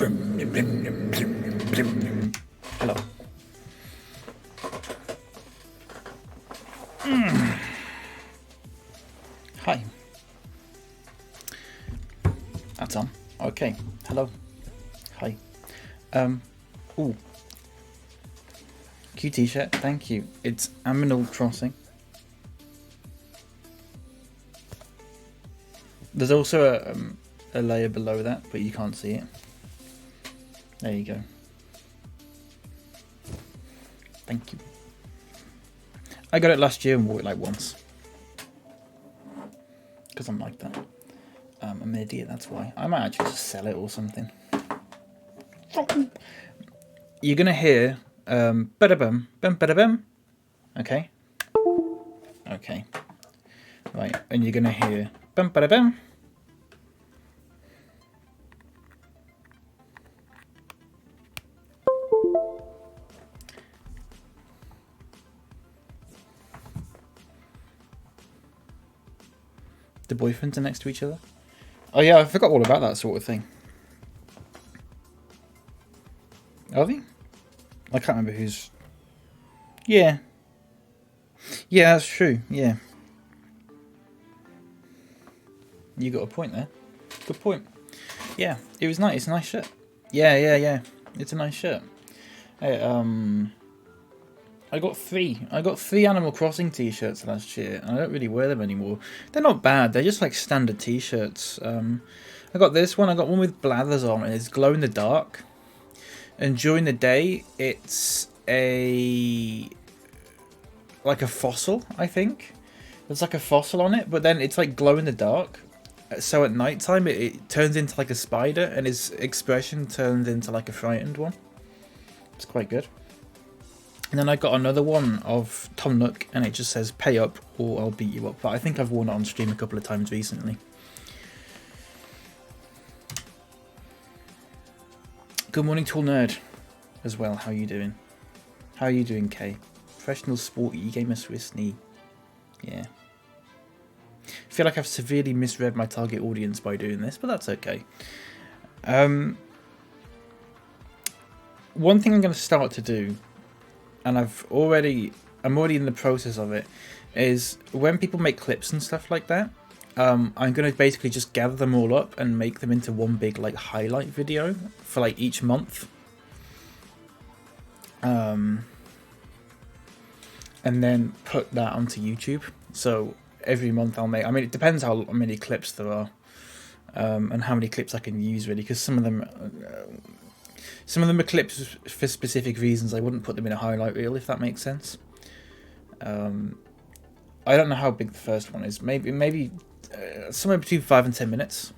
Hello. Hi. That's on. Okay. Hello. Hi. Ooh. Cute t-shirt. Thank you. It's Aminal Crossing. There's also a layer below that, but you can't see it. There you go. Thank you. I got it last year and wore it like once. Because I'm like that. I'm an idiot, that's why. I might actually just sell it or something. You're going to hear ba-da-bum, bum ba-da-bum. Okay? Okay. Right, and you're going to hear bum ba-da-bum. The boyfriends are next to each other. Oh yeah, I forgot all about that sort of thing. Are they? I can't remember who's... Yeah. Yeah, that's true, yeah. You got a point there. Good point. Yeah, it was nice. It's a nice shirt. Yeah. It's a nice shirt. Hey, I got three Animal Crossing t-shirts last year, and I don't really wear them anymore. They're not bad. They're just like standard t-shirts. I got this one. I got one with blathers on, and it's glow in the dark. And during the day, it's like a fossil, I think. There's like a fossil on it, but then it's like glow in the dark. So at night time, it turns into like a spider, and his expression turns into like a frightened one. It's quite good. And then I got another one of Tom Nook, and it just says pay up or I'll beat you up. But I think I've worn it on stream a couple of times recently. Good morning, Tall Nerd, as well. How are you doing? How are you doing, Kay? Professional sport e-gamer SwissKnee. Yeah. I feel like I've severely misread my target audience by doing this, but that's okay. One thing I'm going to start to do, and I'm already in the process of it, is when people make clips and stuff like that, I'm going to basically just gather them all up and make them into one big like highlight video for like each month. And then put that onto YouTube. So every month I'll make, I mean, it depends how many clips there are, and how many clips I can use really, because some of them are clips for specific reasons. I wouldn't put them in a highlight reel, if that makes sense. I don't know how big the first one is. Maybe somewhere between 5 and 10 minutes.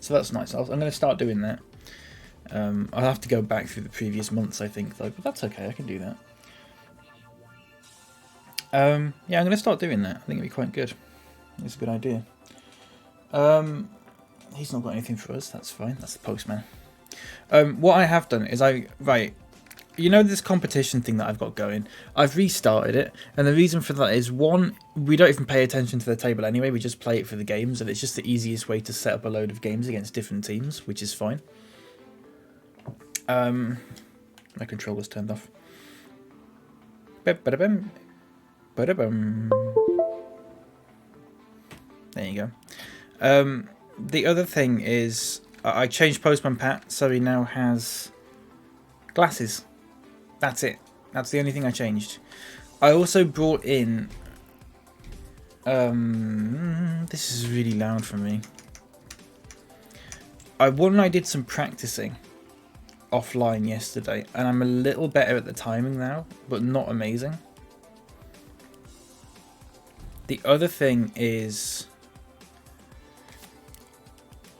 So that's nice. I'm going to start doing that. I'll have to go back through the previous months, I think, though. But that's okay. I can do that. Yeah, I'm going to start doing that. I think it'd be quite good. It's a good idea. He's not got anything for us. That's fine. That's the postman. What I have done is you know this competition thing that I've got going? I've restarted it, and the reason for that is, one, we don't even pay attention to the table anyway, we just play it for the games, and it's just the easiest way to set up a load of games against different teams, which is fine. My controller's turned off. Ba-da-bum. Ba-da-bum. There you go. The other thing is, I changed Postman Pat, so he now has glasses. That's it. That's the only thing I changed. I also brought in... this is really loud for me. I did some practicing offline yesterday, and I'm a little better at the timing now, but not amazing. The other thing is,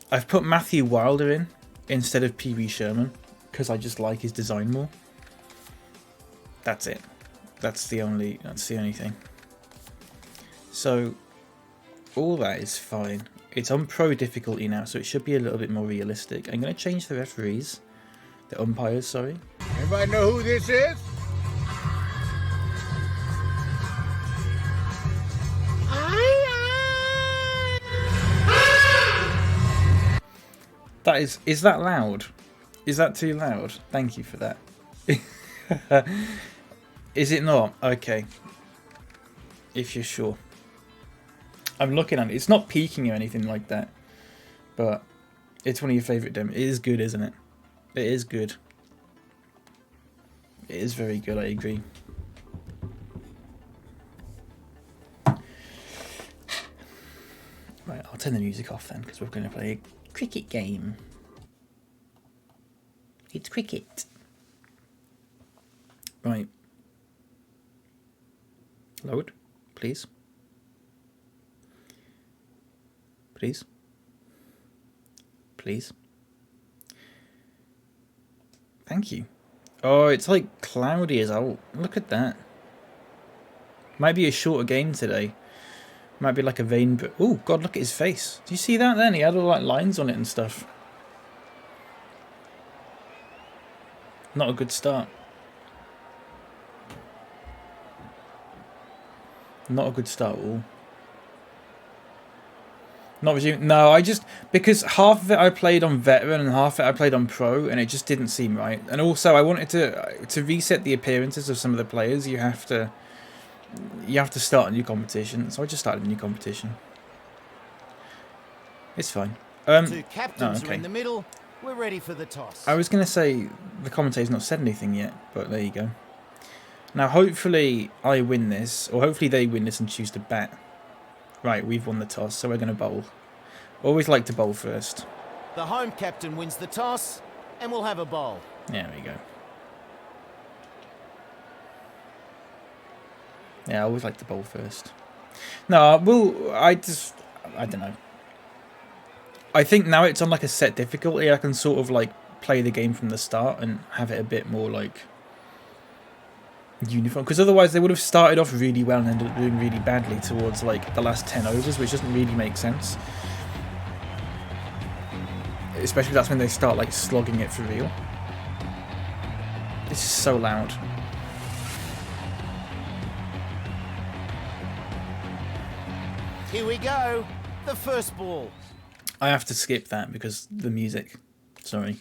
I've put Matthew Wilder in instead of Pee-wee Sherman, because I just like his design more. That's it. That's the only thing. So all that is fine. It's on pro difficulty now, so it should be a little bit more realistic. I'm going to change the referees, the umpires, sorry. Anybody know who this is? is that loud? Is that too loud? Thank you for that. Is it not? Okay. If you're sure. I'm looking at it. It's not peaking or anything like that. But it's one of your favourite demos. It is good, isn't it? It is good. It is very good, I agree. Right, I'll turn the music off then, because we're going to play a cricket game. It's cricket. Right. Load, please. Please. Please. Thank you. Oh, it's like cloudy as hell. Look at that. Might be a shorter game today. Might be like a vein, but oh god, look at his face. Do you see that then? He had all like lines on it and stuff. Not a good start. Not a good start at all. Not resume. No, I just because half of it I played on veteran and half of it I played on pro, and it just didn't seem right. And also, I wanted to reset the appearances of some of the players. You have to start a new competition, so I just started a new competition. It's fine. Two captains are in the middle. We're ready for the toss. I was gonna say the commentator's not said anything yet, but there you go. Now, hopefully, I win this, or hopefully they win this and choose to bat. Right, we've won the toss, so we're going to bowl. Always like to bowl first. The home captain wins the toss, and we'll have a bowl. There we go. Yeah, I always like to bowl first. No, I don't know. I think now it's on like a set difficulty, I can sort of like play the game from the start and have it a bit more like uniform, because otherwise they would have started off really well and ended up doing really badly towards like the last 10 overs, which doesn't really make sense, especially that's when they start like slogging it for real. This is so loud. Here we go, the first ball. I have to skip that because the music, sorry.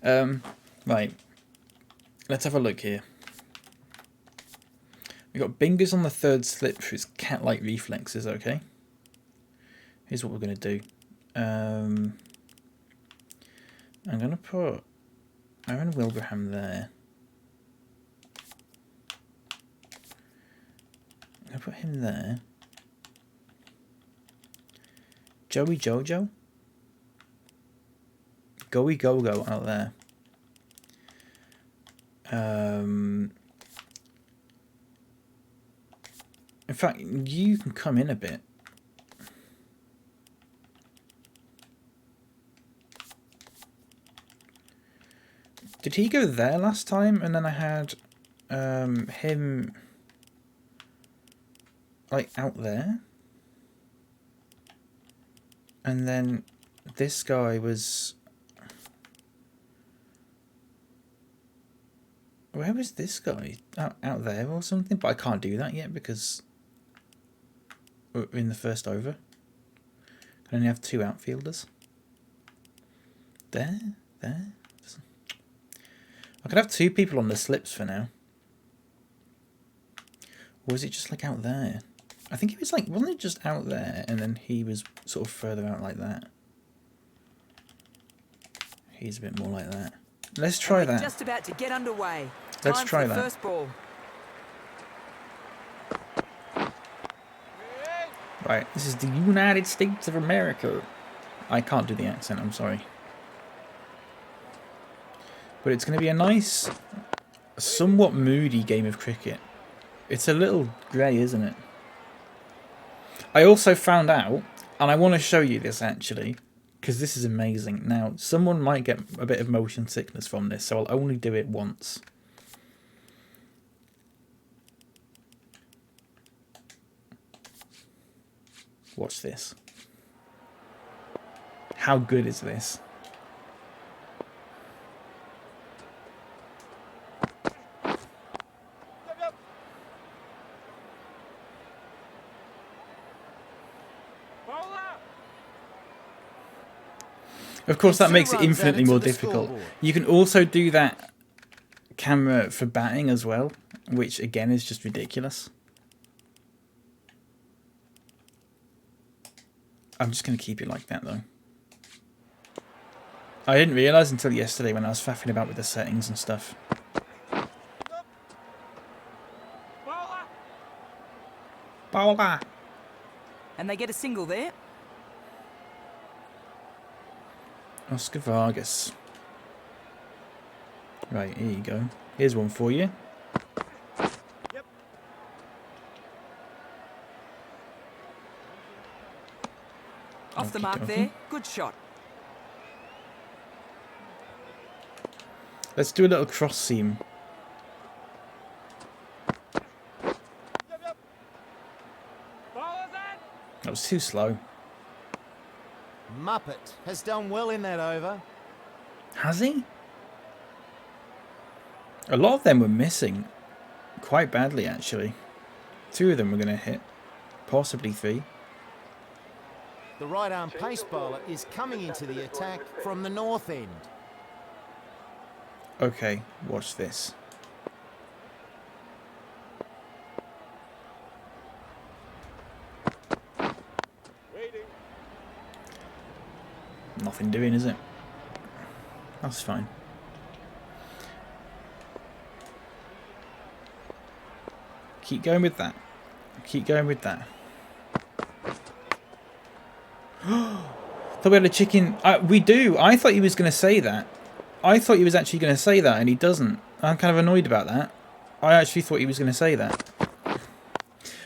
Right, let's have a look here. We've got Bingers on the third slip for his cat-like reflexes, okay? Here's what we're going to do. I'm going to put Aaron Wilbraham there. I'm going to put him there. Joey Jojo? Goey Go-Go out there. In fact, you can come in a bit. Did he go there last time? And then I had him like out there. And then this guy was... Where was this guy? Out there or something? But I can't do that yet because we're in the first over. I only have 2 outfielders. There. I could have 2 people on the slips for now. Or was it just like out there? I think it was like, wasn't it just out there and then he was sort of further out like that? He's a bit more like that. Let's try that. Just about to get underway. Let's try that. First ball. Right, this is the United States of America. I can't do the accent, I'm sorry. But it's going to be a nice, somewhat moody game of cricket. It's a little grey, isn't it? I also found out, and I want to show you this actually, because this is amazing. Now, someone might get a bit of motion sickness from this, so I'll only do it once. Watch this. How good is this? Of course, that Two makes it runs infinitely added to more the difficult. scoreboard. You can also do that camera for batting as well, which again is just ridiculous. I'm just going to keep it like that though. I didn't realise until yesterday when I was faffing about with the settings and stuff. Bowler! And they get a single there. Oscar Vargas. Right, here you go. Here's one for you. Off the mark there. Good shot. Let's do a little cross seam. That was too slow. Muppet has done well in that over. Has he? A lot of them were missing. Quite badly, actually. 2 of them were going to hit. Possibly 3. The right arm pace bowler is coming into the attack from the north end. Okay, watch this. Nothing doing, is it? That's fine. Keep going with that. Keep going with that. Thought we had a chicken. We do. I thought he was going to say that. I thought he was actually going to say that, and he doesn't. I'm kind of annoyed about that. I actually thought he was going to say that.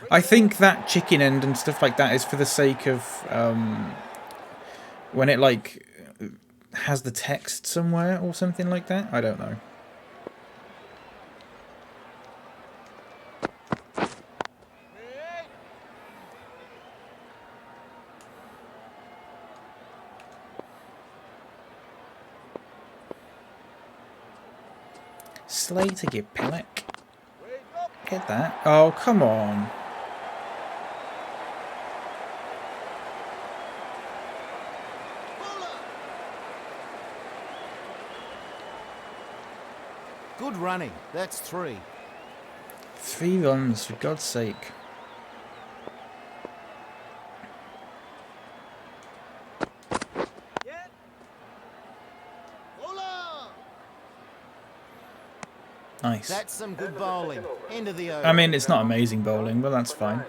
I think that chicken end and stuff like that is for the sake of when it like has the text somewhere or something like that. I don't know. Slater, you pellick. Get that. Oh, come on. Good running. That's 3. 3 runs, for God's sake. Nice. That's some good bowling. End of the over. I mean, it's not amazing bowling, but that's fine.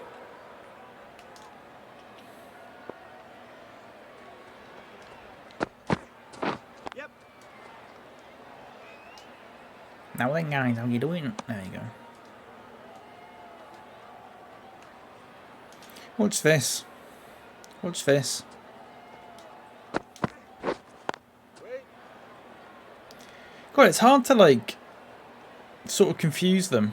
Yep. Now then, guys, how you doing? There you go. Watch this. Watch this. God, it's hard to, like, sort of confuse them.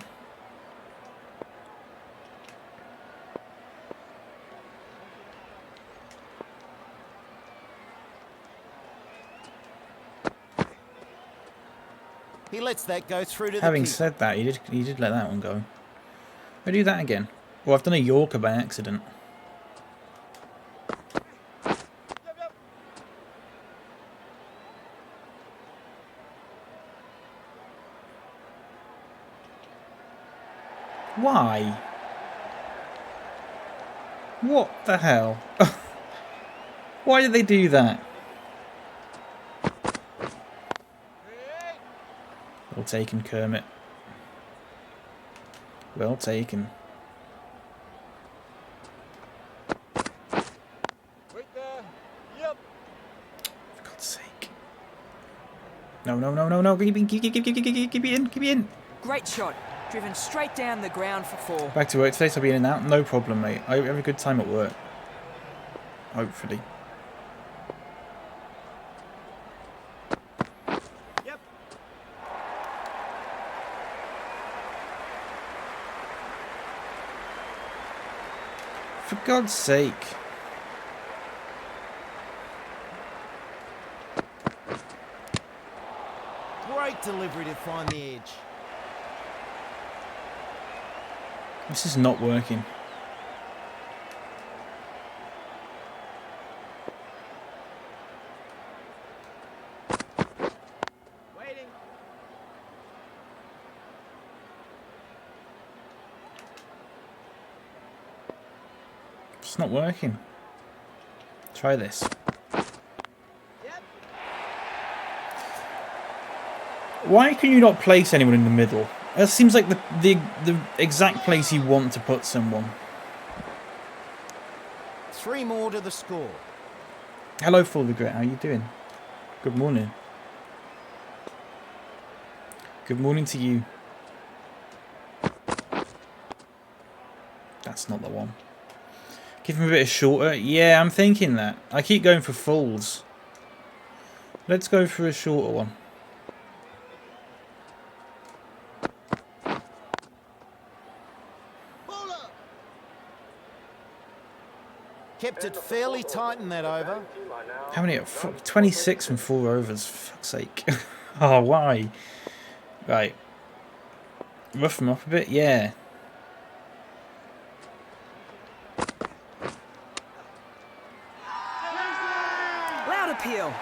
He lets that go through to Having the keeper. said that, he did let that one go. I do that again. Well, I've done a Yorker by accident. Why? What the hell? Why did they do that? Well taken, Kermit. Well taken. For God's sake. No, no, no, no, no. Keep me in. Great shot. Driven straight down the ground for 4. Back to work today, so I'll be in and out. No problem, mate. I have a good time at work. Hopefully. Yep. For God's sake. Great delivery to find the edge. This is not working. It's not working. Try this. Why can you not place anyone in the middle? That seems like the exact place you want to put someone. 3 more to the score. Hello, Full Regret. How you doing? Good morning. Good morning to you. That's not the one. Give him a bit of shorter. Yeah, I'm thinking that. I keep going for fulls. Let's go for a shorter one. Kept it fairly tight in that over. How many? 26 and 4 overs. For fuck's sake. Oh, why? Right. Rough him up a bit. Yeah. Loud appeal.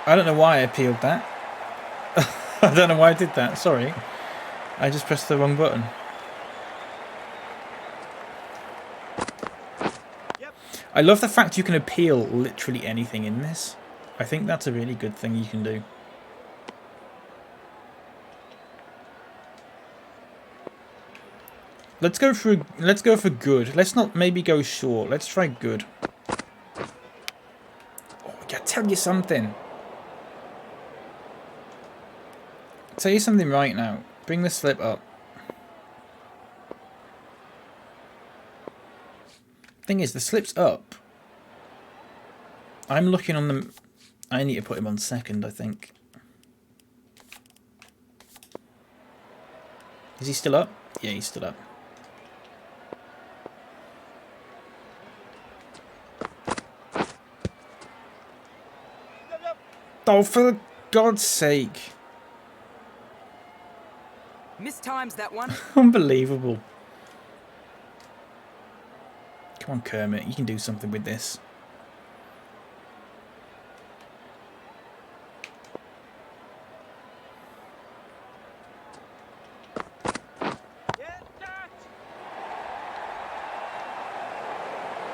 I don't know why I appealed that. I don't know why I did that. Sorry. I just pressed the wrong button. I love the fact you can appeal literally anything in this. I think that's a really good thing you can do. Let's go for good. Let's not maybe go short. Let's try good. Oh, I gotta tell you something. Tell you something right now. Bring the slip up. Thing is, the slip's up. I'm looking on the... I need to put him on second, I think. Is he still up? Yeah, he's still up. Oh, for God's sake. Mistimes that one. Unbelievable. Come on, Kermit. You can do something with this.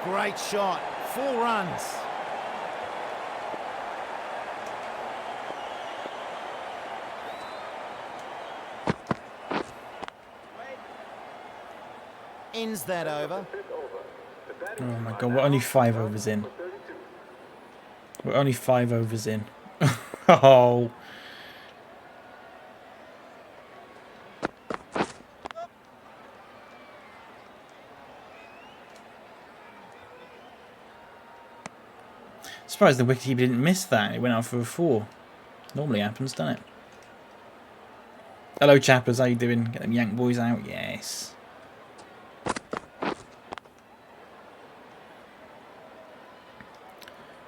Great shot. 4 runs. Ends that over. Oh my God, we're only 5 overs in. We're only 5 overs in. Oh. Surprised the wicketkeeper didn't miss that. It went out for a 4. Normally happens, doesn't it? Hello, chappers. How you doing? Get them Yank boys out? Yes.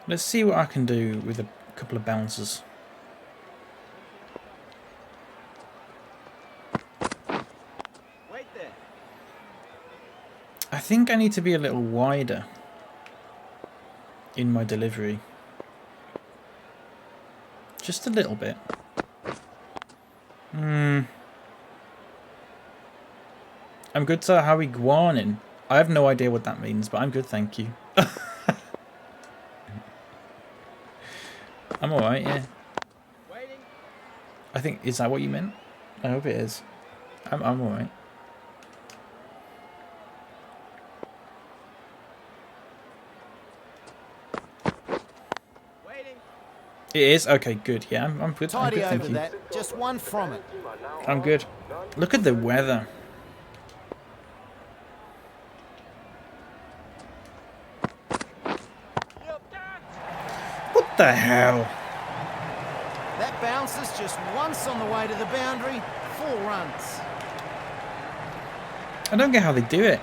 Let's see what I can do with a couple of bouncers. Wait there. I think I need to be a little wider in my delivery. Just a little bit. I'm good, sir. How are we guanin? I have no idea what that means, but I'm good, thank you. I'm alright, yeah. I think, is that what you meant? I hope it is. I'm alright. It is? Okay, good. Yeah, I'm good. I'm Tidy good, thank over you. that. Just 1 from it. I'm good. Look at the weather. What the hell? That bounces just once on the way to the boundary. 4 runs. I don't get how they do it.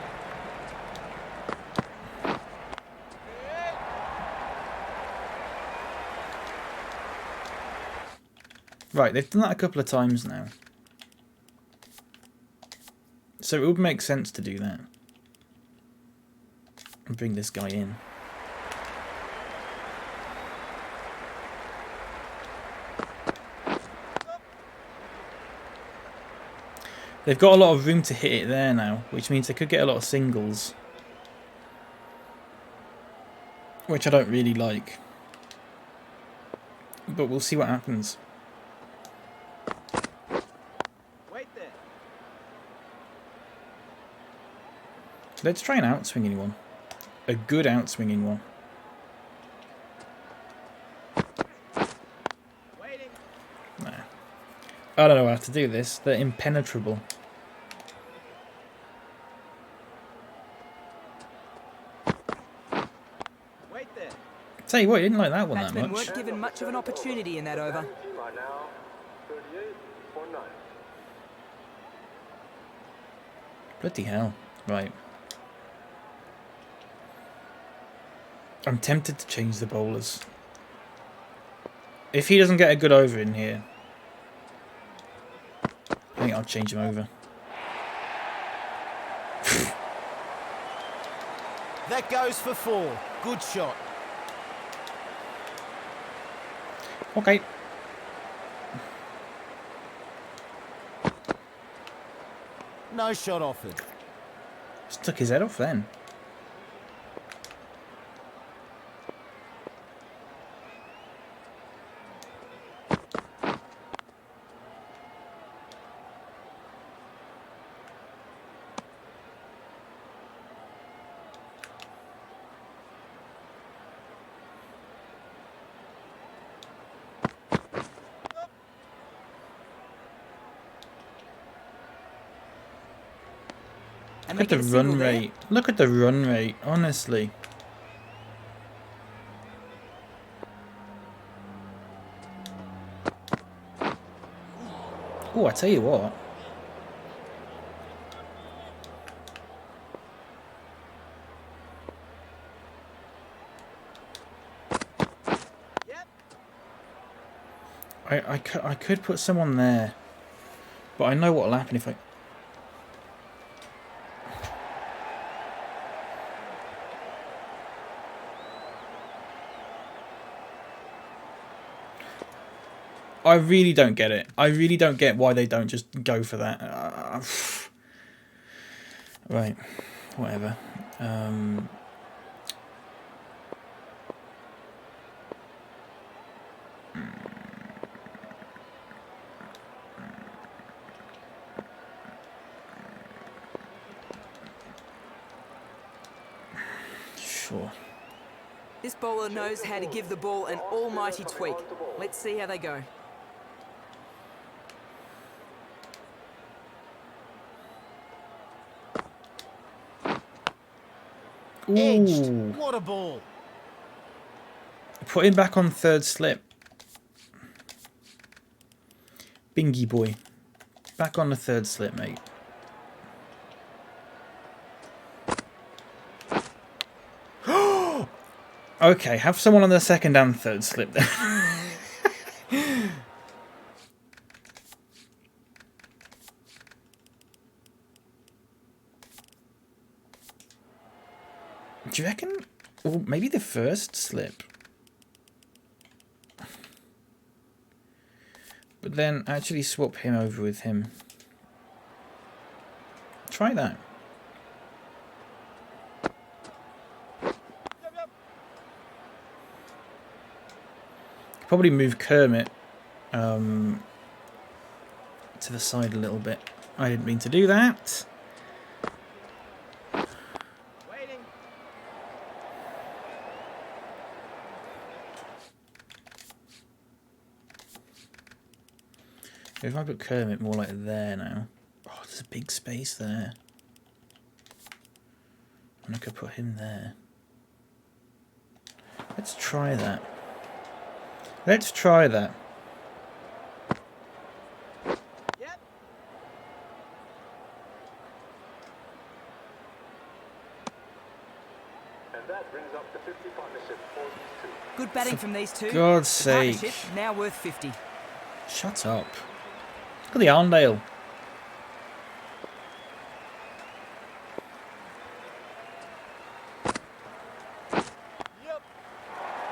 Right, they've done that a couple of times now. So it would make sense to do that. And bring this guy in. They've got a lot of room to hit it there now, which means they could get a lot of singles. which I don't really like. But we'll see what happens. Wait there. Let's try an outswinging one. A good outswinging one. Waiting. Nah. I don't know how to do this. They're impenetrable. Wait there. Tell you what, you didn't like that one that Batsmen much. weren't given much of an opportunity in that over. Bloody hell. Right. I'm tempted to change the bowlers. If he doesn't get a good over in here, I think I'll change him over. That goes for 4. Good shot. Okay. No shot offered. Just took his head off then. And Look they at the get a single run there. rate. Look at the run rate, honestly. Oh, I tell you what. Yep. I could put someone there, but I know what will happen if I... I really don't get it. I really don't get why they don't just go for that. Right, whatever. Sure. This bowler knows how to give the ball an almighty tweak. Let's see how they go. Edged. Ooh. What a ball. Put him back on third slip. Bingy boy. Back on the third slip, mate. Okay, have someone on the second and third slip then. Do you reckon? Well, maybe the first slip. But then actually swap him over with him. Try that. Probably move Kermit to the side a little bit. I didn't mean to do that. Waiting. If I put Kermit more like there now. Oh, there's a big space there. And I could put him there. Let's try that. Let's try that. Yep. And that brings up the 50 partnership for these two. Good batting from these two. God's The sake. partnership now worth 50. Shut up. Look at the Arndale.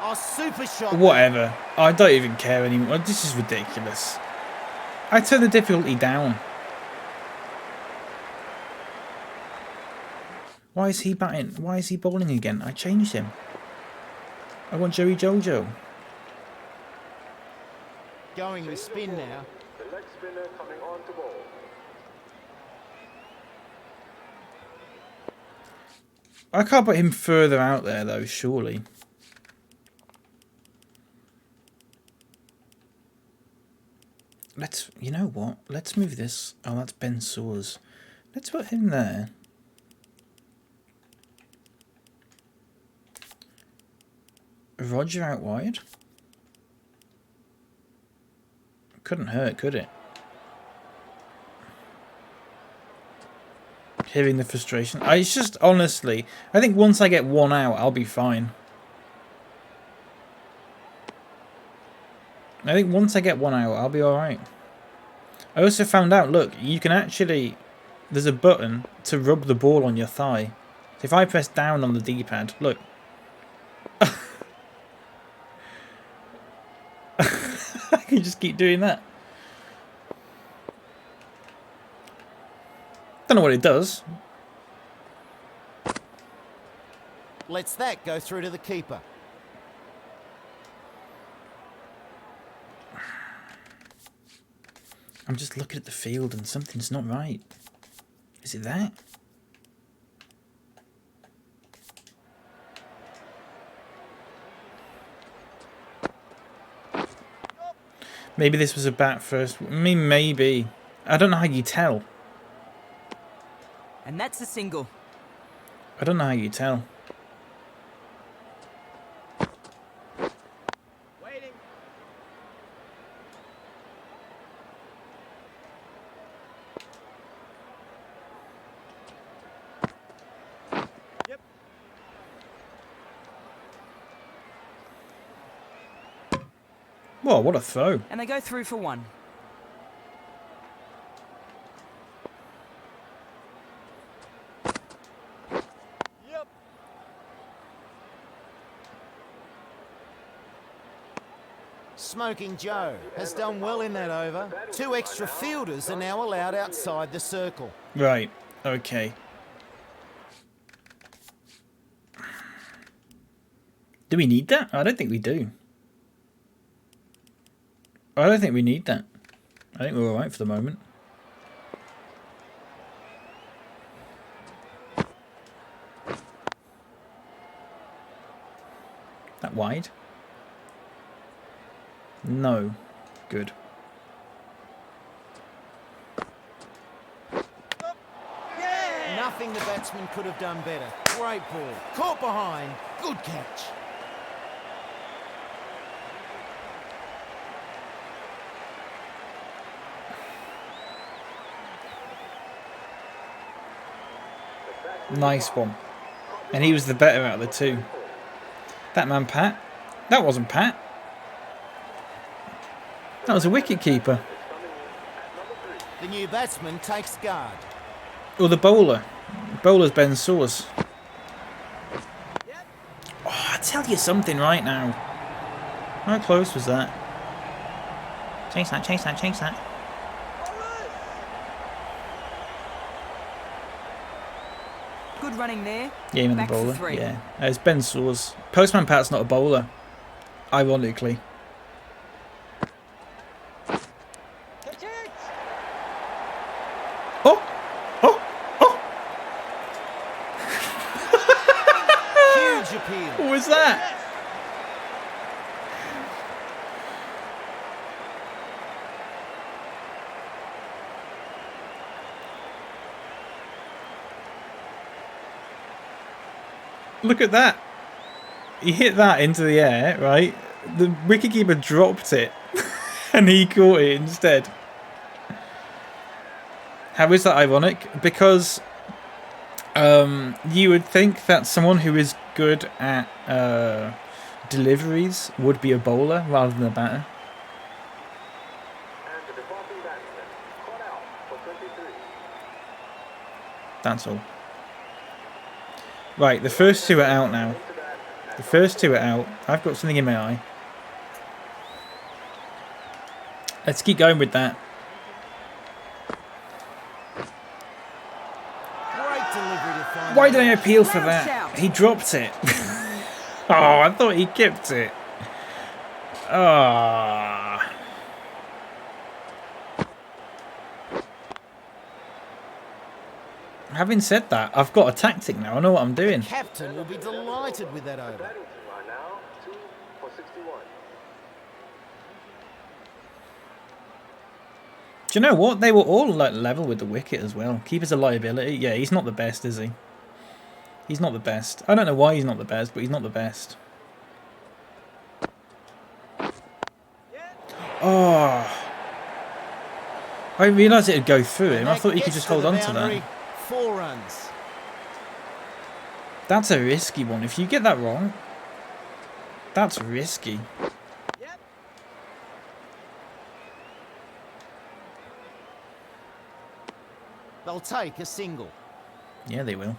Oh, super shot. Whatever. I don't even care anymore. This is ridiculous. I turned the difficulty down. Why is he batting? Why is he bowling again? I changed him. I want Joey Jojo. Going with spin now. The leg spinner coming on to ball. I can't put him further out there though, surely. Let's, you know what? Let's move this. Oh, that's Ben Soers. Let's put him there. Roger out wide. Couldn't hurt, could it? Hearing the frustration. It's just, honestly, I think once I get one out, I'll be fine. I think once I get one out, I'll be alright. I also found out, look, you can actually... There's a button to rub the ball on your thigh. So if I press down on the D-pad, look. I can just keep doing that. Don't know what it does. Lets that go through to the keeper. I'm just looking at the field and something's not right. Is it that? Maybe this was a bat first. I mean, maybe. I don't know how you tell. And that's a single. I don't know how you tell. Waiting. Yep. Whoa, what a throw. And they go through for one. Yep. Smoking Joe has done well in that over. 2 extra fielders are now allowed outside the circle. Right, okay. Do we need that? I don't think we do. I don't think we need that. I think we're alright for the moment. That wide? No. Good. Nothing the batsman could have done better. Great ball. Caught behind. Good catch. Nice one. And he was the better out of the two. That man, Pat. That wasn't Pat. That was a wicket keeper. The new batsman takes guard. Or the bowler. Bowler's Ben Soers. Oh, I tell you something right now. How close was that? Chase that, chase that, chase that. Good running there. Yeah, even the Back for bowler. 3. Yeah, it's Ben Soers. Postman Pat's not a bowler. Ironically. Catch it. Oh! Oh! Oh! Huge appeal. What was that? Look at that. He hit that into the air, right? The wicketkeeper dropped it and he caught it instead. How is that ironic? Because you would think that someone who is good at deliveries would be a bowler rather than a batter. And the departing batsman caught out for 23. That's all. Right, the first two are out now. The first two are out. I've got something in my eye. Let's keep going with that. Great delivery to find. Why did I appeal for Loud that? shout. He dropped it. Oh, I thought he kept it. Ah. Having said that, I've got a tactic now. I know what I'm doing. Captain will be delighted with that over. Batting team are now 2 for 61. Do you know what? They were all like level with the wicket as well. Keeper's a liability. Yeah, he's not the best, is he? He's not the best. I don't know why he's not the best, but he's not the best. Oh. I realised it'd go through him. I thought he could just hold on to that. 4 runs. That's a risky one. If you get that wrong, that's risky. They'll take a single. Yeah, they will.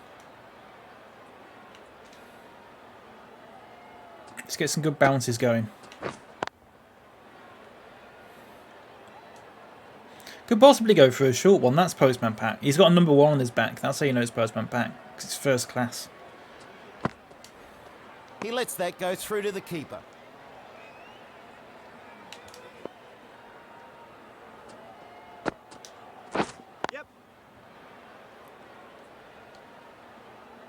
Let's get some good bounces going. Could possibly go for a short one. That's Postman Pat. He's got a number 1 on his back. That's how you know it's Postman Pat. Because it's first class. He lets that go through to the keeper. Yep.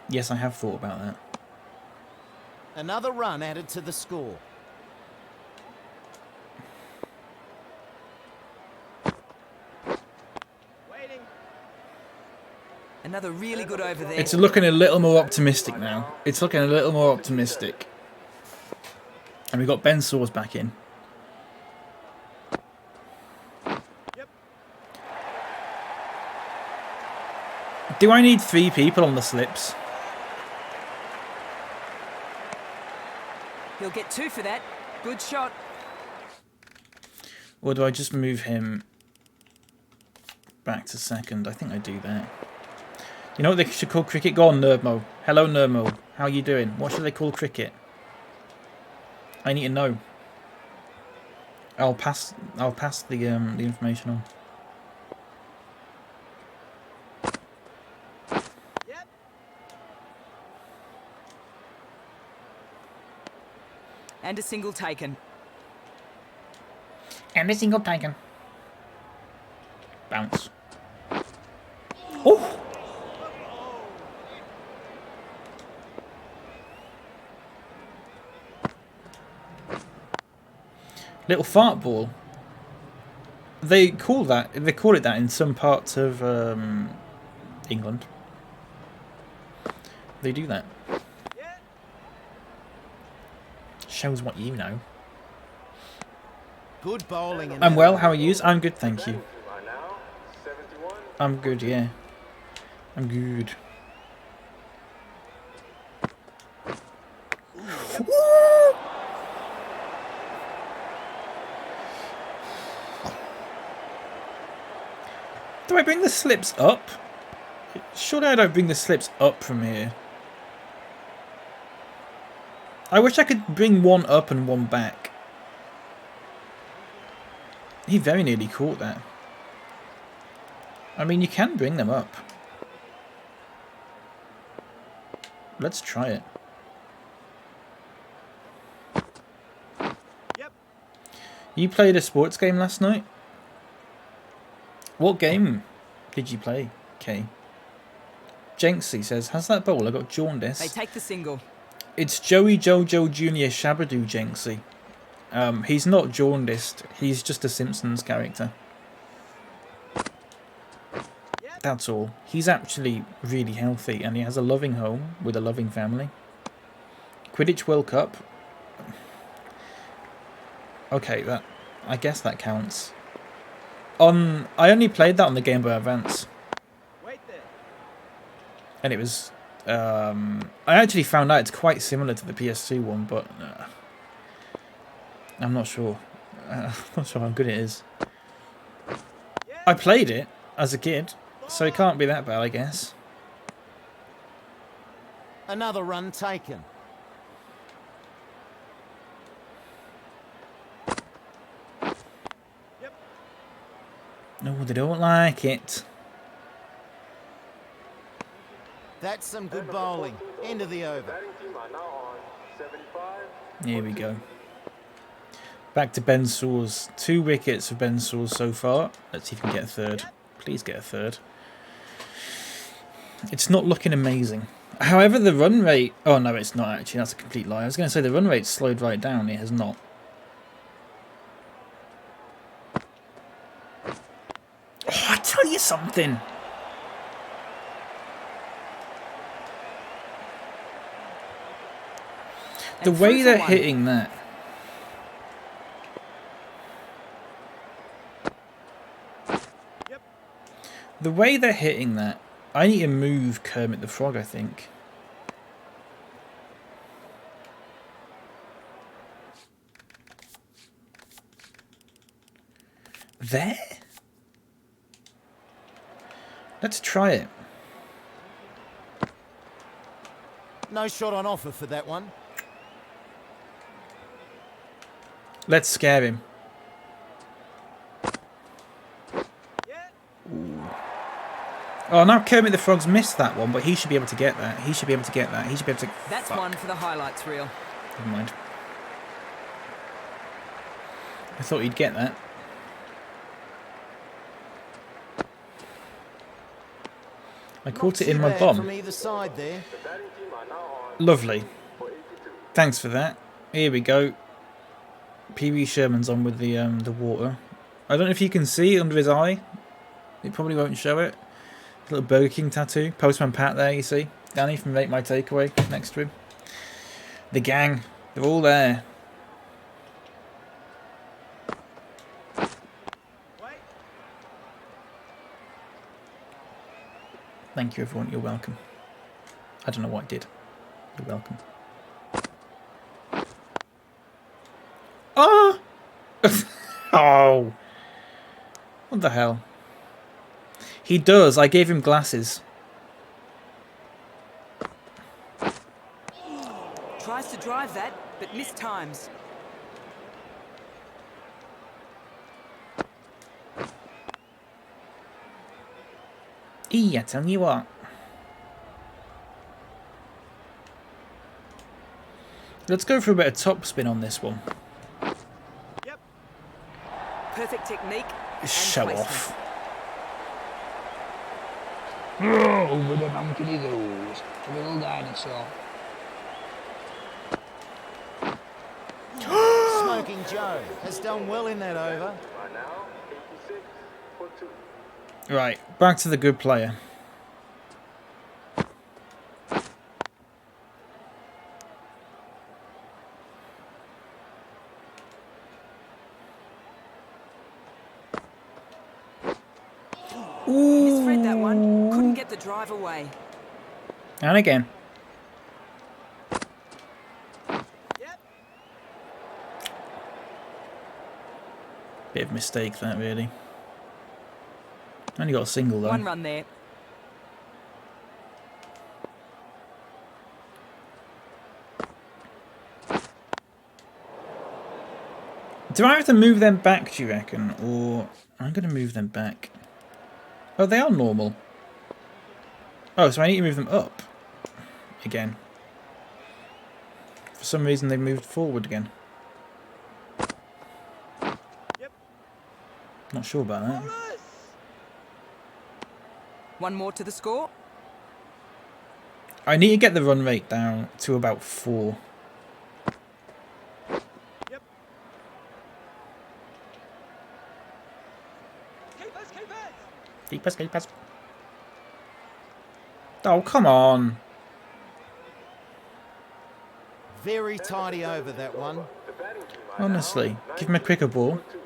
Yes, I have thought about that. Another run added to the score. Waiting. Another really good over there. It's looking a little more optimistic now. It's looking a little more optimistic. And we've got Ben Saws back in. Yep. Do I need 3 people on the slips? He'll get 2 for that. Good shot. Or do I just move him back to second? I think I do that. You know what they should call cricket? Go on, Nerdmo. Hello, Nerdmo. How you doing? What should they call cricket? I need to know. I'll pass the information on. Yep. And a single taken. And a single taken. Bounce. Oh! Little fart ball. They call it that in some parts of England. They do that. Yeah. Shows what you know. Good bowling. in I'm that well, over. how are you? I'm good, thank you. Batting team are now 71. I'm good, yeah. I'm good. Do I bring the slips up? Surely I don't bring the slips up from here. I wish I could bring one up and one back. He very nearly caught that. I mean, you can bring them up. Let's try it. Yep. You played a sports game last night? What game did you play, Kay? Jenksy says, has that bowl? I got jaundice. They take the single. It's Joey Jojo Jr. Shabadoo Jenksy. He's not jaundiced. He's just a Simpsons character. That's all. He's actually really healthy and he has a loving home with a loving family. Quidditch World Cup. Okay, I guess that counts. I only played that on the Game Boy Advance. Wait there. And it was... I actually found out it's quite similar to the PS2 one, but... I'm not sure. I'm not sure how good it is. I played it as a kid, so it can't be that bad, I guess. Another run taken. No, they don't like it. That's some good bowling. End of the over. Batting team are now on 75. Here we go. Back to Ben Saws. 2 wickets for Ben Saws so far. Let's see if we can get a third. Please get a third. It's not looking amazing. However, the run rate... Oh, no, it's not actually. That's a complete lie. I was going to say the run rate's slowed right down. It has not. Oh, I tell you something. The way they're hitting that. The way they're hitting that. I need to move Kermit the Frog, I think. There? Let's try it. No shot on offer for that one. Let's scare him. Oh, now Kermit the Frog's missed that one, but he should be able to get that. He should be able to get that. He should be able to... That's Fuck. one for the highlights reel. Never mind. I thought he'd get that. I caught it in my From bum. either side there. The batting team are now on Lovely. for 82. Thanks for that. Here we go. Pee-wee Sherman's on with the water. I don't know if you can see under his eye. It probably won't show it. Little Burger King tattoo. Postman Pat there, you see. Danny from Make My Takeaway next to him. The gang. They're all there. Thank you, everyone. You're welcome. I don't know what I did. You're welcome. Ah! Oh! What the hell? He does. I gave him glasses. Tries to drive that, but mistimes. I tell you what. Let's go for a bit of topspin on this one. Perfect technique and Show placement. off. Over the mountain he goes, the little dinosaur. Smoking Joe has done well in that over. Right now, 86 for 2. Right, back to the good player. Misread that one. Couldn't get the drive away. And again. Bit of mistake that, really. Only got a single though. One run there. Do I have to move them back, do you reckon? Or I'm going to move them back. Oh, they are normal. Oh, so I need to move them up again. For some reason they moved forward again. Not sure about that. One more to the score. I need to get the run rate down to about 4. Keepers. Oh, come on. Very tidy over that one. The batting team are Honestly, now give him a quicker ball. 2.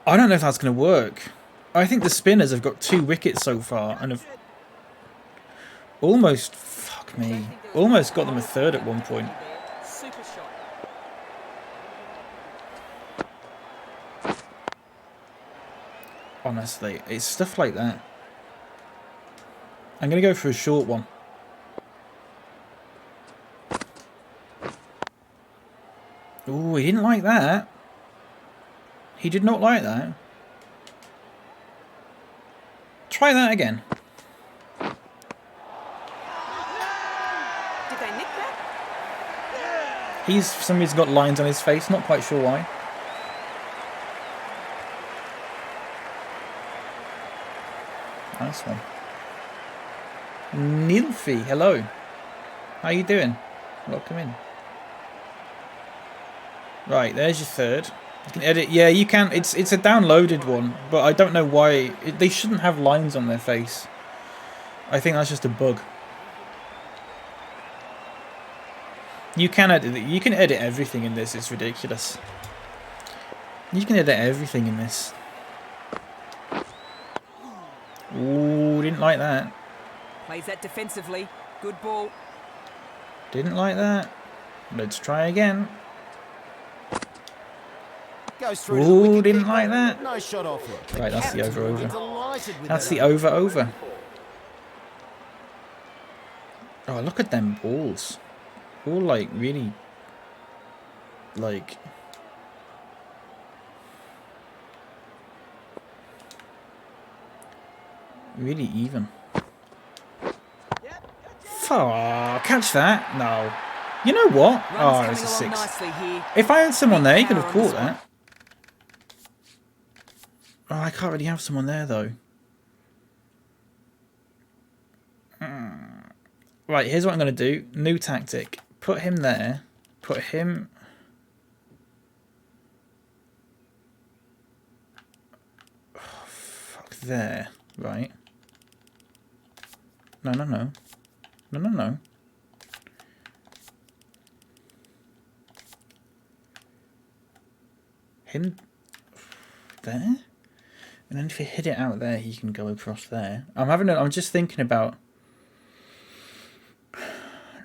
I don't know if that's going to work. I think the spinners have got 2 wickets so far and have almost, fuck me, almost got them a third at one point. Super shot. Honestly, it's stuff like that. I'm going to go for a short one. Ooh, he didn't like that. He did not like that. Try that again. He's for some reason got lines on his face. Not quite sure why. Nice one. Nilfi, hello. How you doing? Welcome in. Right, there's your third. You can edit. Yeah, you can. It's a downloaded one, but I don't know why. They shouldn't have lines on their face. I think that's just a bug. You can edit it. You can edit everything in this. It's ridiculous. You can edit everything in this. Ooh, didn't like that. Plays that defensively. Good ball. Didn't like that. Let's try again. Goes through Ooh, to the didn't like that. No shot off it. Right, that's the captain will be over. delighted with That's that. the over. Oh, look at them balls. All like really, like, really even. Oh, catch that. No. You know what? Oh, Runs it's a coming along 6. nicely here. If I had someone there, you could have Power on caught this that. Oh, I can't really have someone there, though. Right, here's what I'm going to do. New tactic. Put him there. Put him... Oh, fuck, there. Right. No. Him... There? And then if you hit it out there, he can go across there. I'm just thinking about...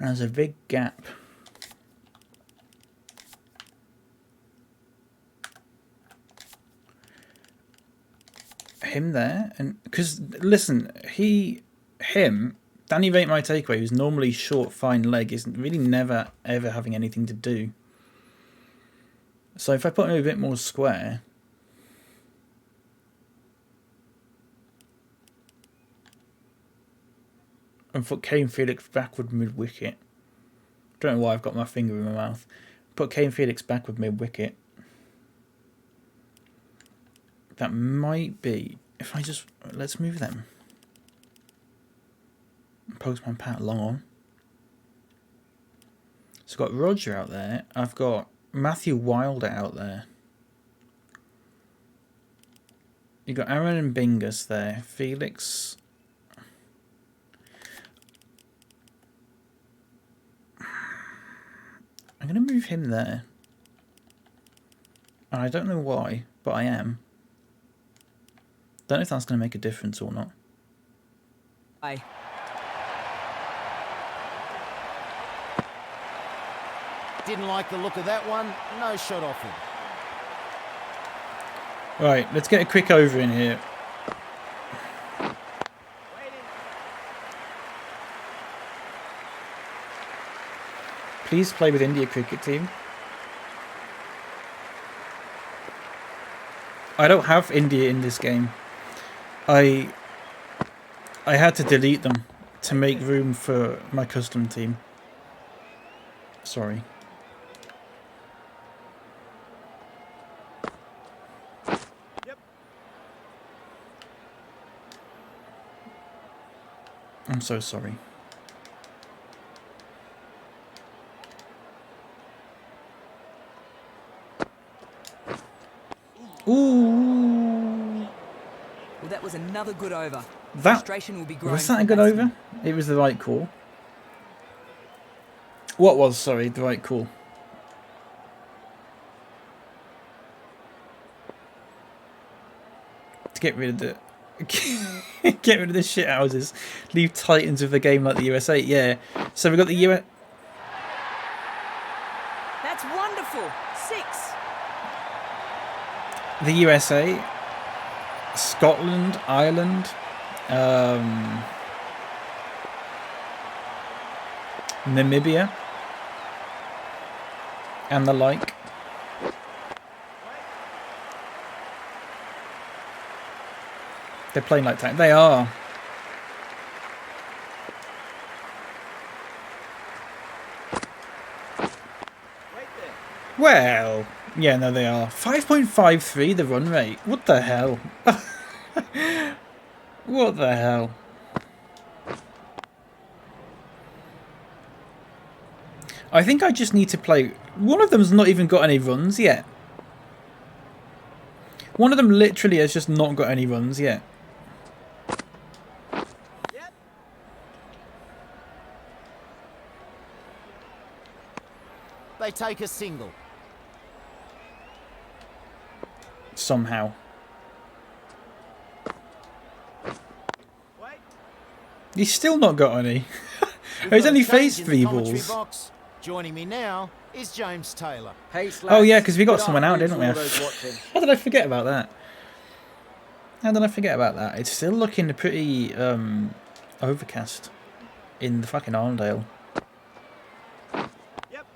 There's a big gap. Him there, and because listen, Danny Rate My Takeaway, who's normally short, fine leg, is really never ever having anything to do. So if I put him a bit more square. And put Kane Felix backward mid-wicket. Don't know why I've got my finger in my mouth. Put Kane Felix backward mid-wicket. That might be... If I just... Let's move them. Postman Pat long on. So I've got Roger out there. I've got Matthew Wilder out there. You've got Aaron and Bingus there. Felix... I'm going to move him there. And I don't know why, but I am. Don't know if that's going to make a difference or not. Aye. Didn't like the look of that one. No shot off him. Right, let's get a quick over in here. Please play with India cricket team. I don't have India in this game. I had to delete them to make room for my custom team. Sorry. Yep. I'm so sorry. Ooh. Well, that was another good over. That Frustration will be growing was that a for good batsmen. over? It was the right call. What was, sorry, the right call? To get rid of the get rid of the shit houses. Leave Titans with the game like the USA. Yeah. So we've got the US. That's wonderful. 6. The USA, Scotland, Ireland, Namibia, and the like. They're playing like that. They are. Well, yeah, no, they are. 5.53 the run rate. What the hell? What the hell? I think I just need to play... One of them's not even got any runs yet. One of them literally has just not got any runs yet. Yep. They take a single. Somehow. Wait. He's still not got any. We've He's got a only change faced in the 3 commentary balls. box. Joining me now is James Taylor. Oh yeah, because we got someone out, didn't we? How did I forget about that? How did I forget about that? It's still looking pretty overcast in the fucking Arndale. Yep.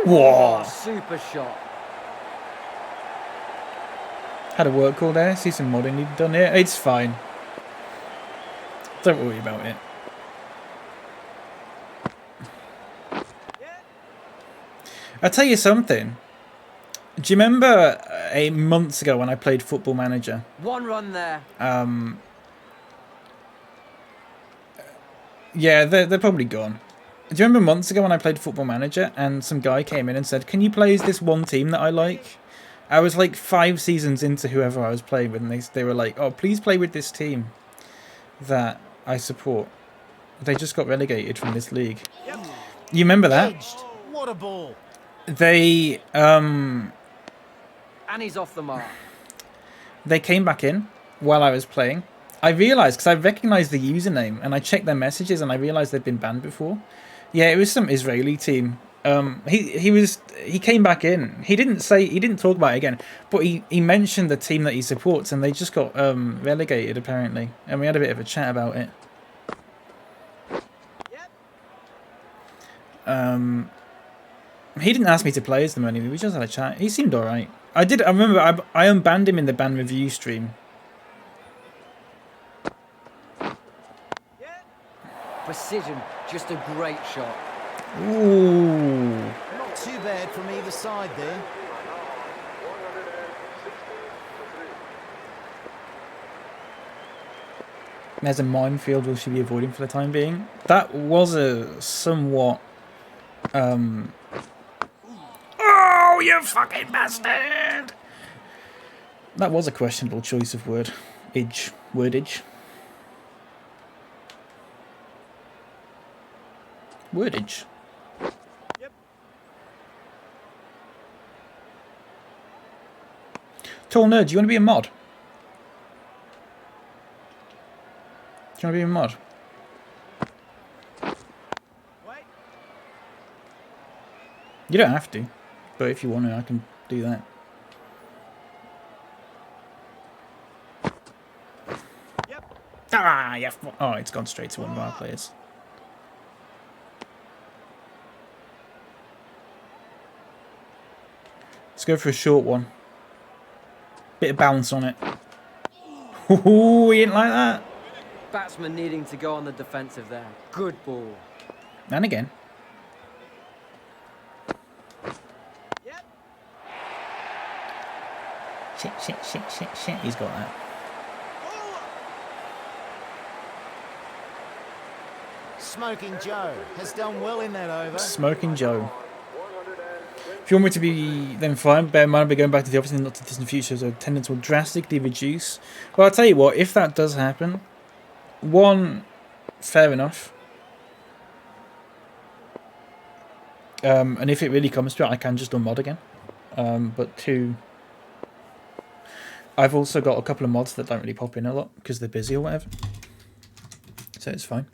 Whoa! Super shot. Had a work call there. See some modding you've done here. It's fine. Don't worry about it. I'll tell you something. Do you remember 8 months ago when I played Football Manager? One run there. Yeah, they're probably gone. Do you remember months ago when I played Football Manager and some guy came in and said, "Can you play as this one team that I like?" I was like 5 seasons into whoever I was playing with, and they were like, "Oh, please play with this team that I support." They just got relegated from this league. Yep. You remember that? Edged. What a ball. They And he's off the mark. they came back in while I was playing. I realised, because I recognised the username, and I checked their messages, and I realised they'd been banned before. Yeah, it was some Israeli team. He came back in. He didn't talk about it again, but he mentioned the team that he supports, and they just got relegated apparently. And we had a bit of a chat about it. Yep. He didn't ask me to play as them anyway. We just had a chat. He seemed alright. I remember I unbanned him in the ban review stream. Yeah. Precision. Just a great shot. Ooh. Not too bad from either side there. There's a minefield we should be avoiding for the time being. That was a somewhat... Oh, you fucking bastard! That was a questionable choice of wordage. Wordage. Yep. Tall Nerd, do you want to be a mod? Do you want to be a mod? Wait. You don't have to, but if you want to, I can do that. Yep. Ah, yeah. Oh, it's gone straight to one of our players. Let's go for a short one. Bit of bounce on it. Ooh, he didn't like that. Batsman needing to go on the defensive there. Good ball. And again. Yep. Shit. He's got that. Smoking Joe has done well in that over. Smoking Joe. If you want me to be, then fine. Bear in mind, I'll be going back to the office in the not too distant future, so attendance will drastically reduce. Well, I'll tell you what, if that does happen, one, fair enough. And if it really comes to it, I can just unmod again. But two, I've also got a couple of mods that don't really pop in a lot because they're busy or whatever. So it's fine.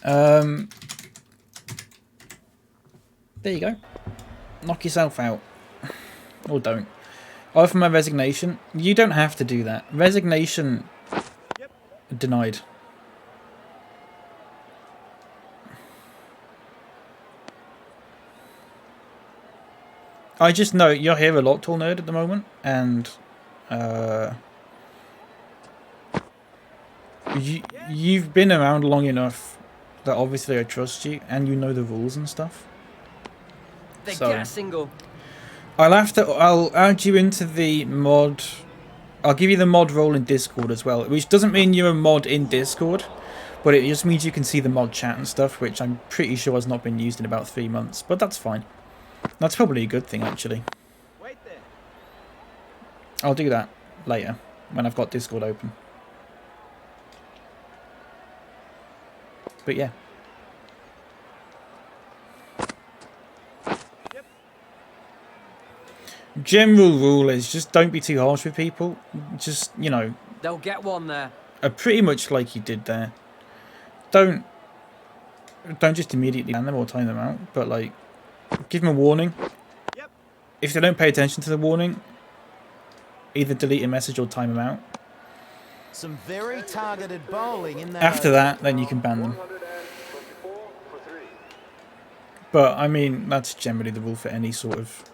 There you go. Knock yourself out. Or don't. Offer my resignation. You don't have to do that. Resignation denied. I just know you're here a lot, Tall Nerd, at the moment, and you've been around long enough that obviously I trust you, and you know the rules and stuff. They So get a single. I'll add you into the mod. I'll give you the mod role in Discord as well, which doesn't mean you're a mod in Discord, but it just means you can see the mod chat and stuff, which I'm pretty sure has not been used in about 3 months, but that's fine. That's probably a good thing, actually. Wait there. I'll do that later, when I've got Discord open. But yeah. General rule is just don't be too harsh with people. Just, you know, They'll get one there. pretty much like you did there. Don't just immediately ban them or time them out, but like give them a warning. Yep. If they don't pay attention to the warning, either delete a message or time them out. Some very targeted bowling in that. After that, then you can ban them. 124 for 3. But I mean, that's generally the rule for any sort of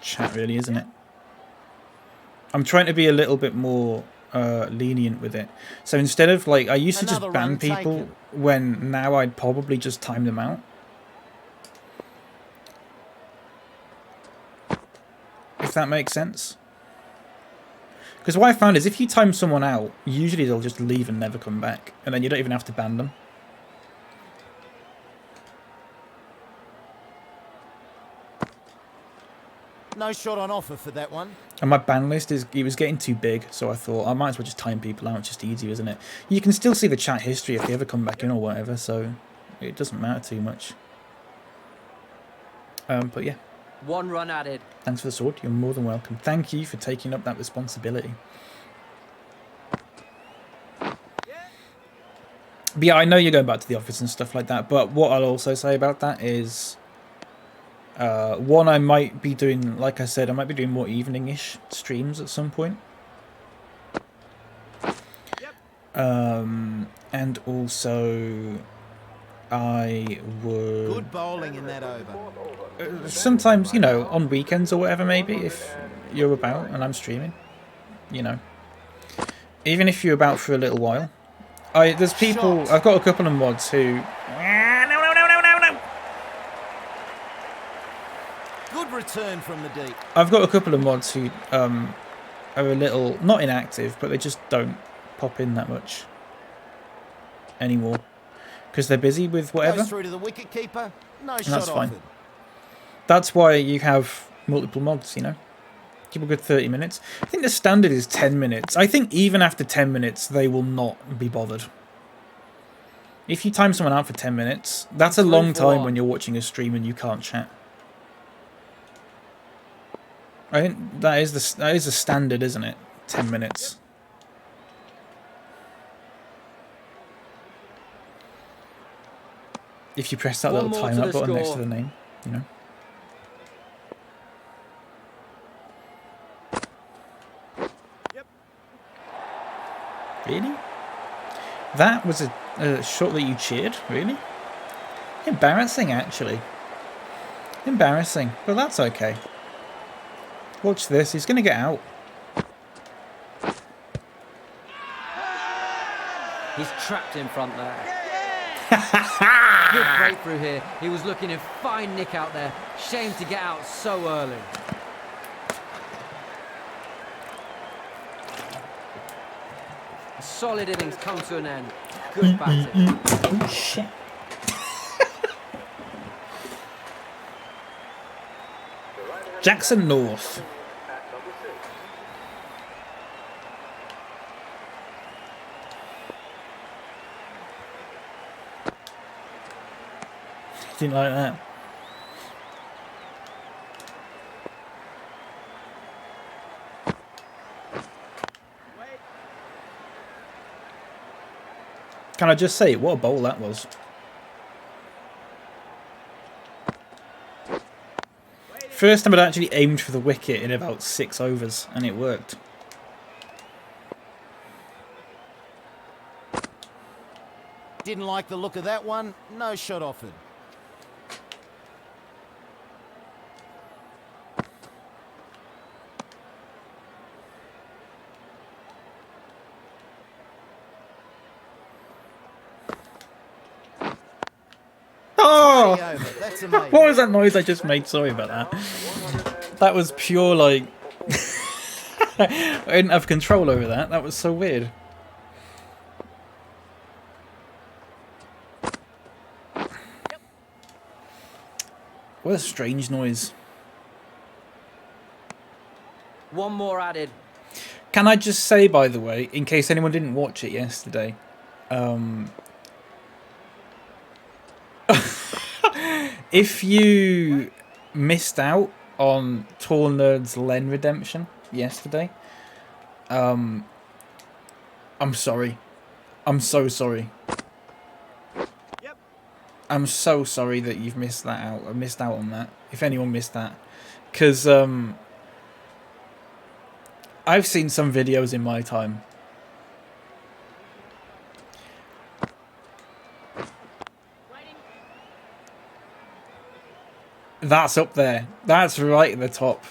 chat, really, isn't it? I'm trying to be a little bit more lenient with it. So instead of like, I used to just Another ban run people taken. when now I'd probably just time them out. If that makes sense. Because what I found is if you time someone out, usually they'll just leave and never come back. And then you don't even have to ban them. No shot on offer for that one. And my ban list it was getting too big, so I thought I might as well just time people out. It's just easier, isn't it? You can still see the chat history if they ever come back in or whatever, so it doesn't matter too much. But yeah, 1 run added. thanks for the sword. You're more than welcome. Thank you for taking up that responsibility. But yeah, I know you're going back to the office and stuff like that, but what I'll also say about that is... one, I might be doing, like I said, I might be doing more evening-ish streams at some point. And also, I would... Good bowling in that over. sometimes, you know, on weekends or whatever, maybe, if you're about and I'm streaming, you know. Even if you're about for a little while. There's people, I've got a couple of mods who... Good return from the deep. I've got a couple of mods who are a little, not inactive, but they just don't pop in that much anymore. Because they're busy with whatever. Goes through to the wicket keeper. No shot That's fine. offered. That's why you have multiple mods, you know. Give a good 30 minutes. I think the standard is 10 minutes. I think even after 10 minutes, they will not be bothered. If you time someone out for 10 minutes, that's a long time when you're watching a stream and you can't chat. I think that is the standard, isn't it? 10 minutes. If you press that One little more time to up the button next to score. the name, you know. Really? That was a shot that you cheered? Really? Embarrassing, actually. Embarrassing. But that's okay. Watch this. He's going to get out. He's trapped in front there. Good breakthrough here. He was looking in fine nick out there. Shame to get out so early. A solid innings come to an end. Good batting. Oh, shit. Jackson North. At number 6. Didn't like that. Wait. Can I just say, what a bowl that was. First time I'd actually aimed for the wicket in about 6 overs, and it worked. Didn't like the look of that one. No shot offered. Oh! Over. That's to me. What was that noise I just made? Sorry about that. That was pure, like... I didn't have control over that. That was so weird. What a strange noise. One more added. Can I just say, by the way, in case anyone didn't watch it yesterday, if you missed out on Tall Nerd's Len redemption yesterday, I'm sorry. I'm so sorry. Yep. I'm so sorry that you've missed that out. I missed out on that. If anyone missed that, because I've seen some videos in my time. That's up there. That's right at the top.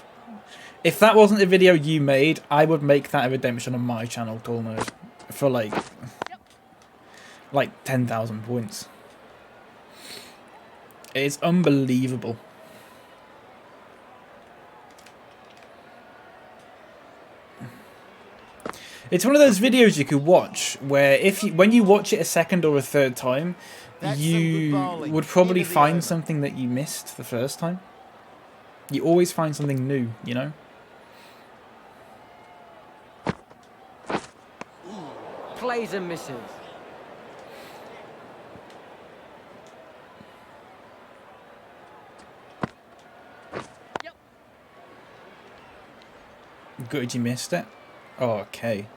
If that wasn't a video you made, I would make that a redemption on my channel, Tall Nerd, for like 10,000 points. It's unbelievable. It's one of those videos you could watch where when you watch it a second or a third time, you would probably find something that you missed the first time. You always find something new, you know? Plays and misses. Good, you missed it. Oh, okay.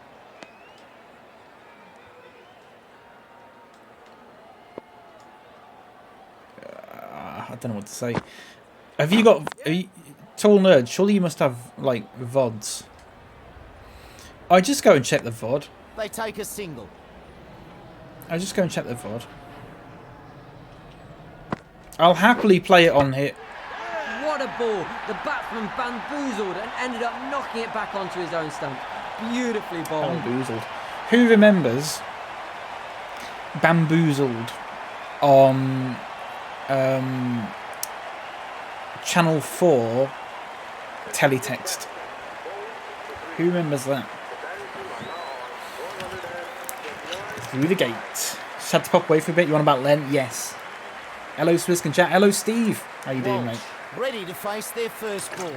I don't know what to say. Have you got... Tall Nerd, surely you must have, like, VODs. I just go and check the VOD. They take a single. I just go and check the VOD. I'll happily play it on here. What a ball. The batsman bamboozled and ended up knocking it back onto his own stump. Beautifully bowled. Bamboozled. Who remembers Bamboozled on Channel 4 teletext? Who remembers that? Through the gate. Just had to pop away for a bit. You want about Len? Yes. Hello, SwissKnee chat. Hello, Steve. How you doing, mate? Ready to face their first ball.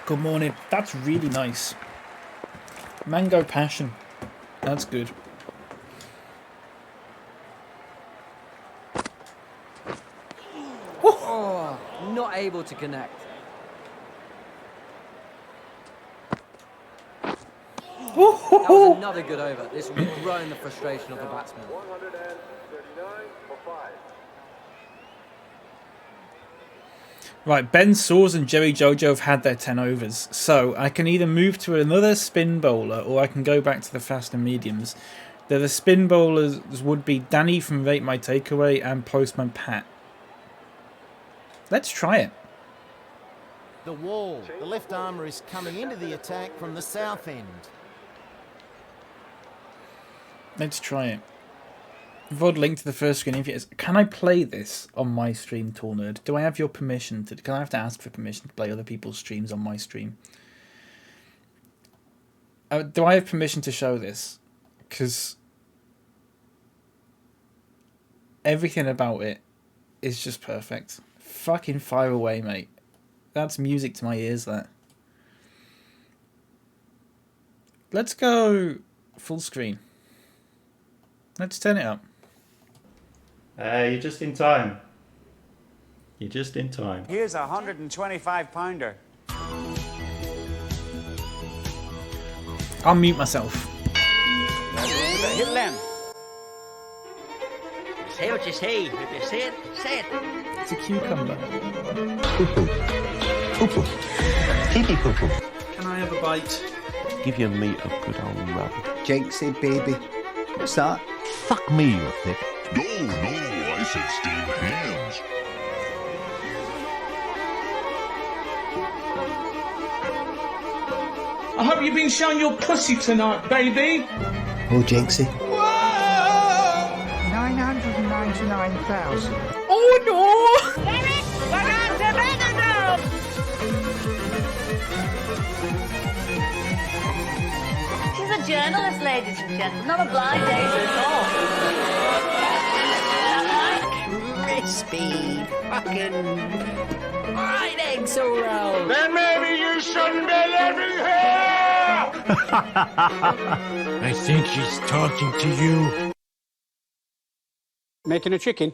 Good morning. That's really nice. Mango passion. That's good. Oh, not able to connect. That was another good over. This will be growing the frustration of the batsman. 139 for 5. Right, Ben Saws and Jerry Jojo have had their 10 overs. So I can either move to another spin bowler or I can go back to the fast and mediums. The spin bowlers would be Danny from Rate My Takeaway and Postman Pat. Let's try it. The wall. The left armour is coming into the attack from the south end. Let's try it. VOD link to the first screen. If it is, can I play this on my stream, Tall Nerd? Do I have your permission to? Can I have to ask for permission to play other people's streams on my stream? Do I have permission to show this? Because everything about it is just perfect. Fucking fire away, mate. That's music to my ears, that. Let's go full screen. Let's turn it up. You're just in time. You're just in time. Here's a 125-pounder. I'll mute myself. Hit Len. Say what you say. If you say it, say it. It's a cucumber. Poo-poo. Poo-poo. Pee-pee poo-poo. Can I have a bite? Give your meat a good old rub. Jinxie, baby. What's that? Fuck me, you thick. No, I said steamed hams. I hope you've been showing your pussy tonight, baby. Oh, Jinxie. 999,000. Oh Oh no! She's a journalist, ladies and gentlemen, not a blind date at all. Crispy, fucking fried egg so round. Then maybe you shouldn't be living here! I think she's talking to you. Making a chicken.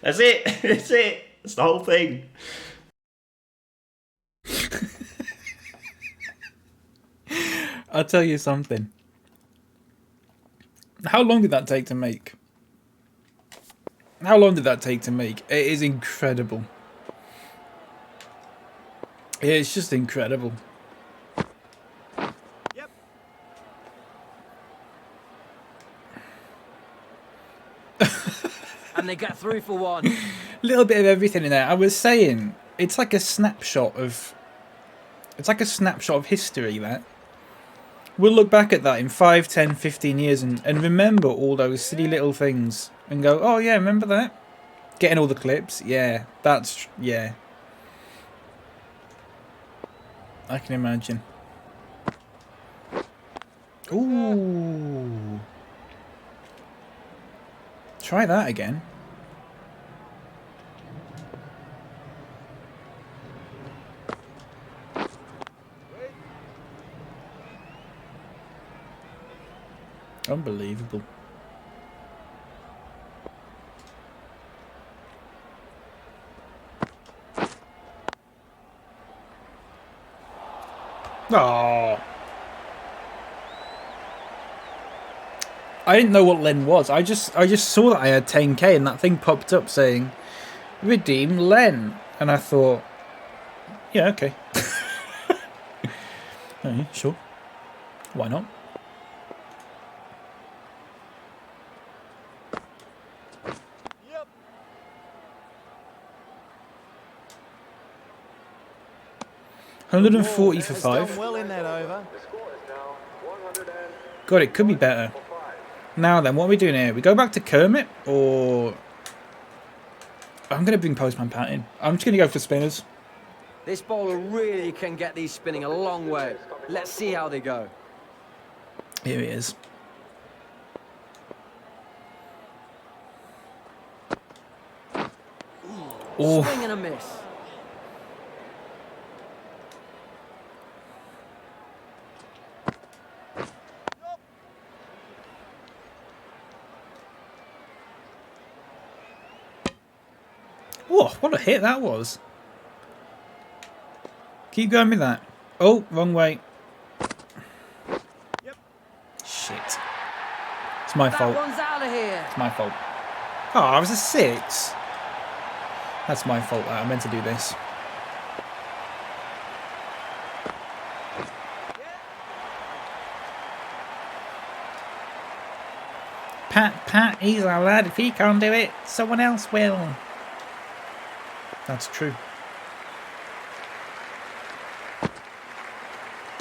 That's it. That's it. That's the whole thing. I'll tell you something. How long did that take to make? How long did that take to make? It is incredible. It's just incredible. Yep. And they get through for one. Little bit of everything in there. I was saying, it's like a snapshot of... It's like a snapshot of history, that. We'll look back at that in 5, 10, 15 years and remember all those silly little things. And go, oh yeah, remember that? Getting all the clips. Yeah, that's... Yeah. I can imagine. Ooh. Try that again. Unbelievable. Oh. I didn't know what Len was. I just saw that I had 10k and that thing popped up saying redeem Len, and I thought, yeah, okay. Okay, sure. Why not? Yep. $140 for Has 5. done well in that over. God, it could be better. Now then, what are we doing here? We go back to Kermit, or... I'm going to bring Postman Pat in. I'm just going to go for spinners. This bowler really can get these spinning a long way. Let's see how they go. Here he is. Oh. Swing and a miss. Whoa, what a hit that was. Keep going with that. Oh, wrong way. Yep. Shit. It's my fault. That one's out of here. It's my fault. Oh, I was a 6. That's my fault. I meant to do this. Pat, he's our lad. If he can't do it, someone else will. That's true.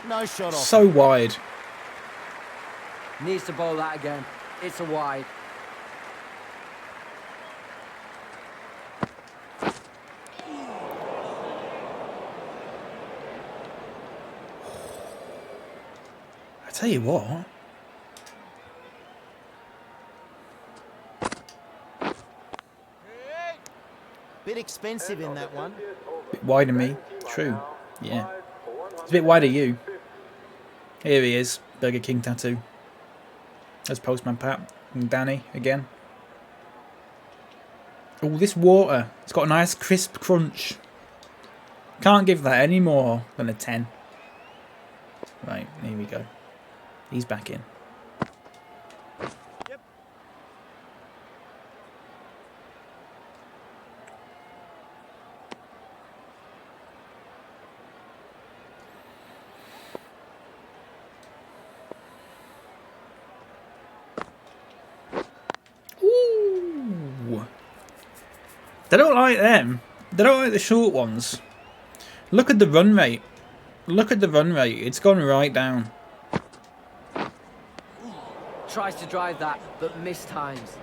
No shot off. So wide. Needs to bowl that again. It's a wide. I tell you what. Bit expensive in that one. Bit wide of me. True. Yeah. It's a bit wide of you. Here he is. Burger King tattoo. There's Postman Pat and Danny again. Oh, this water. It's got a nice crisp crunch. Can't give that any more than a 10. Right, here we go. He's back in. Yep. Ooh. They don't like them. They don't like the short ones. Look at the run rate. Look at the run rate. It's gone right down. Tries to drive that, but missed times.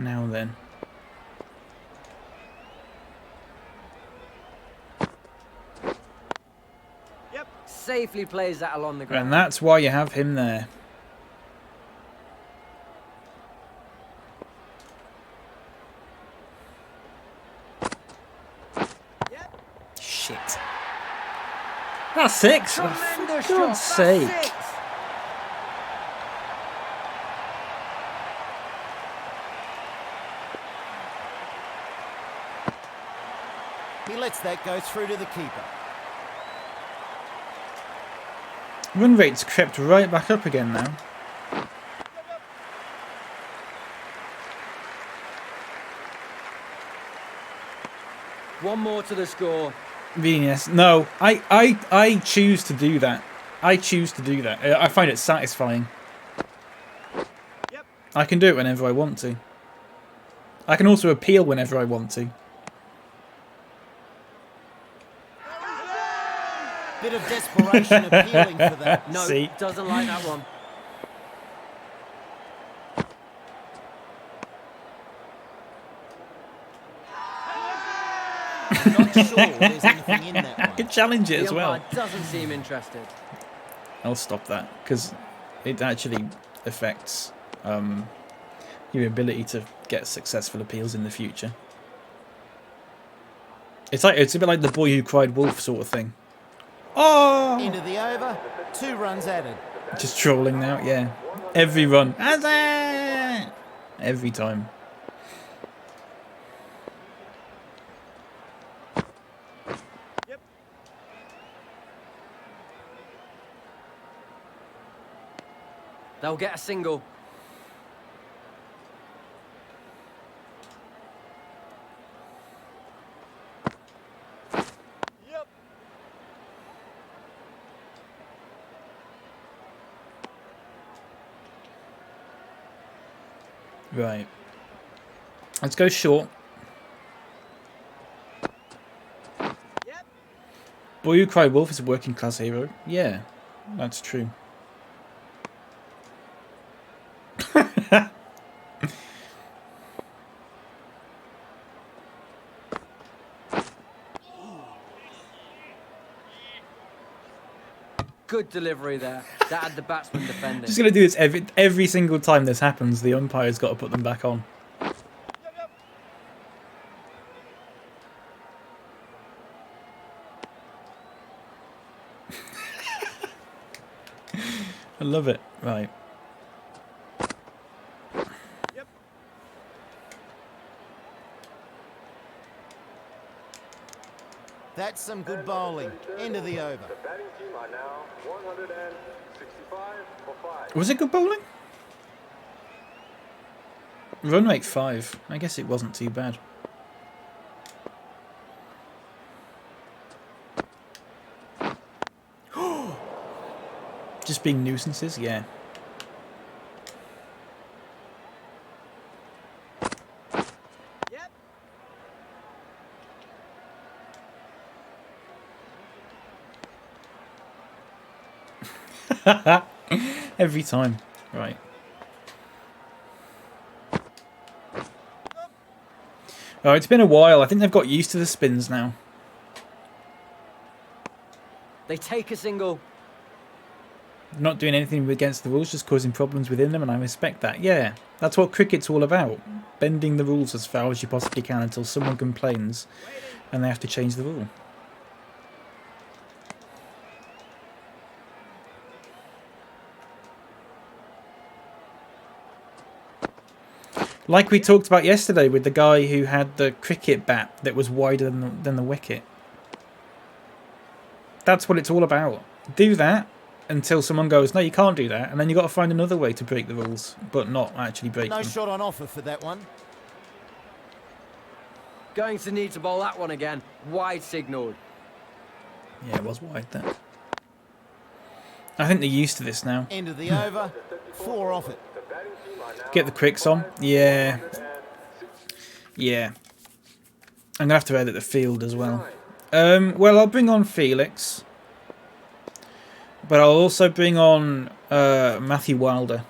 Now then. Yep. Safely plays that along the ground. And that's why you have him there. Yep. Shit. That's 6. Oh, for God's sake. He lets that go through to the keeper. Run rate's crept right back up again now. One more to the score. Venus, no, I choose to do that. I choose to do that. I find it satisfying. Yep. I can do it whenever I want to. I can also appeal whenever I want to. Bit of desperation appealing for that. No, See? Doesn't like that one. I'm not sure there's anything in that I one. could challenge it The as well. umpire doesn't seem interested. I'll stop that because it actually affects your ability to get successful appeals in the future. It's a bit like the boy who cried wolf sort of thing. Oh! Into the over, 2 runs added. Just trolling now, yeah. Every run. Every time. Yep. They'll get a single. Yep. Right. Let's go short. Yep. Boy Who Cried Wolf is a working class hero. Yeah, that's true. Good delivery there. That had the batsman defending. Just gonna do this every single time this happens. The umpire's got to put them back on. I love it. Right. Yep. That's some good bowling. End of the over. The batting team are now 165 for 5. Was it good bowling? Run rate 5. I guess it wasn't too bad. Just being nuisances, yeah. Yep. Every time. Right. Oh, it's been a while. I think they've got used to the spins now. They take a single. Not doing anything against the rules, just causing problems within them, and I respect that. Yeah, that's what cricket's all about. Bending the rules as far as you possibly can until someone complains and they have to change the rule. Like we talked about yesterday with the guy who had the cricket bat that was wider than the wicket. That's what it's all about. Do that until someone goes, no, you can't do that, and then you've got to find another way to break the rules, but not actually break them. No shot on offer for that one. Going to need to bowl that one again. Wide signalled. Yeah, it was wide there. I think they're used to this now. End of the over, 4 off it. Get the quicks on. Yeah. Yeah. I'm going to have to edit the field as well. Well, I'll bring on Felix. But I'll also bring on Matthew Wilder.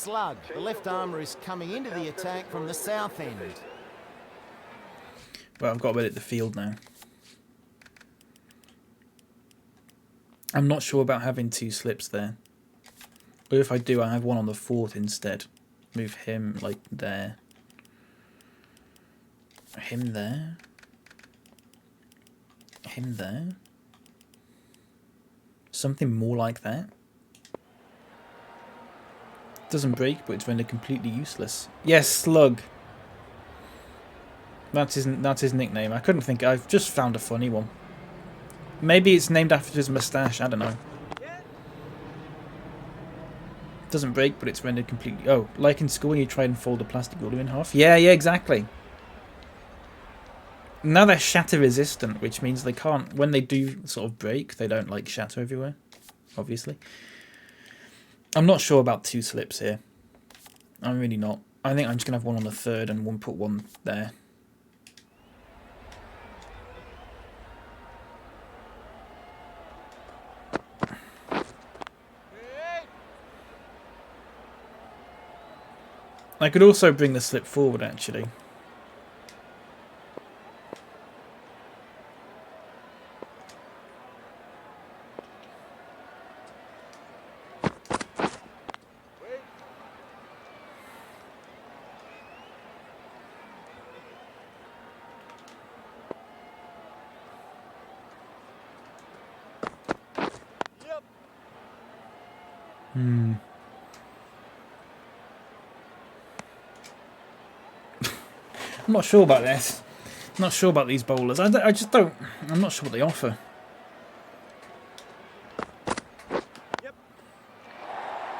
slug. The left armour is coming into the attack from the south end. But I've got a bit at the field now. I'm not sure about having 2 slips there. But if I do, I have one on the 4th instead. Move him, like, there. Him there. Him there. Something more like that. Doesn't break, but it's rendered completely useless. Yes, Slug. That's his nickname. I couldn't think. I've just found a funny one. Maybe it's named after his moustache. I don't know. Doesn't break, but it's rendered completely... Oh, like in school when you try and fold a plastic ruler in half? Yeah, exactly. Now they're shatter resistant, which means they can't... When they do sort of break, they don't, like, shatter everywhere. Obviously. I'm not sure about 2 slips here. I'm really not. I think I'm just going to have one on the 3rd and put one there. I could also bring the slip forward, actually. I'm not sure about this. I'm not sure about these bowlers. I just don't... I'm not sure what they offer.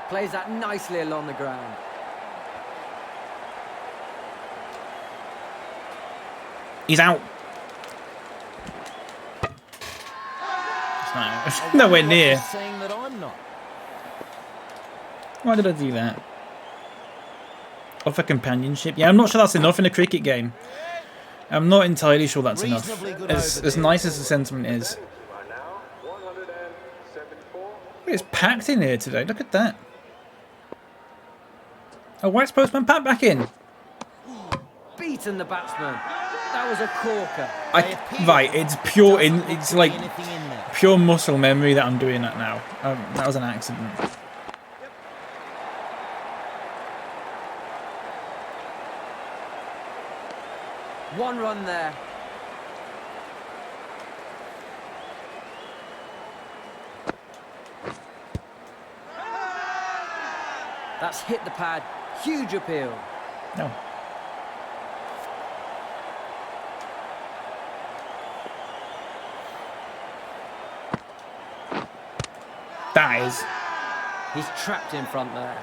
Plays that nicely along the ground. He's out. It's nowhere near. Why did I do that? Offer companionship. Yeah, I'm not sure that's enough in a cricket game. I'm not entirely sure that's enough. As nice as the sentiment is. It's packed in here today. Look at that. Oh, why is Postman Pat back in? Beaten the batsman. That was a corker. Right, it's pure. It's like pure muscle memory that I'm doing that now. That was an accident. One run there. That's hit the pad. Huge appeal. No. That is. He's trapped in front there.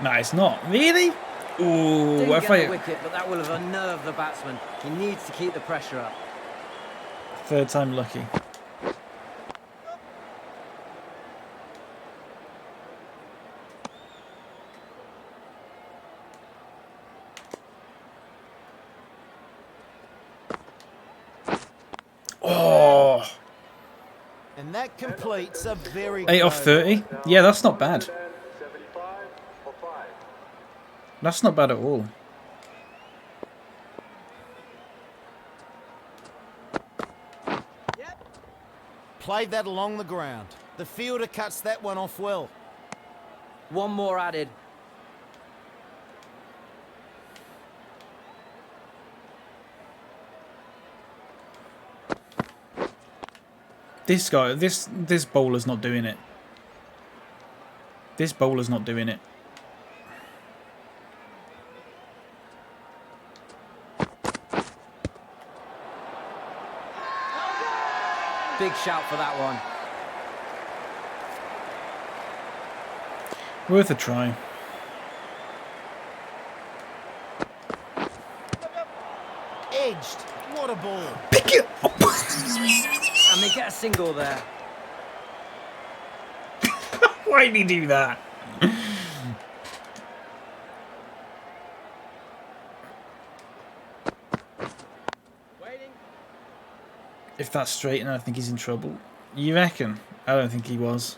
No, it's not. Really? Ooh, Didn't get the wicket, but that will have unnerved the batsman. He needs to keep the pressure up. 3rd time lucky. Oh. And that completes a very 8 off 30. Yeah, that's not bad. That's not bad at all. Played that along the ground. The fielder cuts that one off well. One more added. This guy, this bowler's not doing it. This bowler's not doing it. Big shout for that one. Worth a try. Edged. What a ball. Pick it up. And they get a single there. Why did he do that? If that's straight, and I think he's in trouble. You reckon? I don't think he was.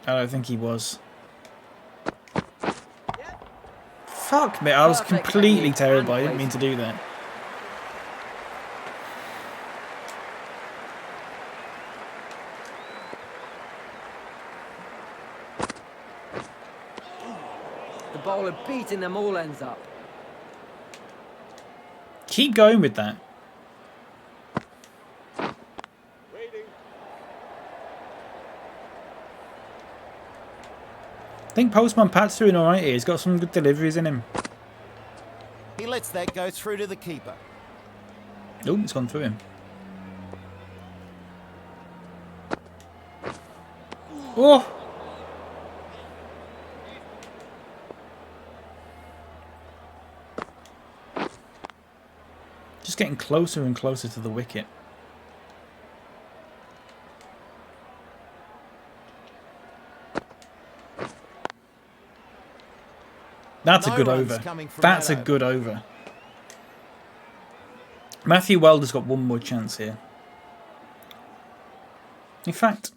I don't think he was. fuck me. I was Perfect completely technique terrible. I and didn't mean to do that. The bowler beating them all ends up. Keep going with that. I think Postman Pat's doing alright here. He's got some good deliveries in him. He lets that go through to the keeper. Oh, it's gone through him. Oh! Just getting closer and closer to the wicket. That's a good over. That's a good over. Matthew Welder's got one more chance here. In fact,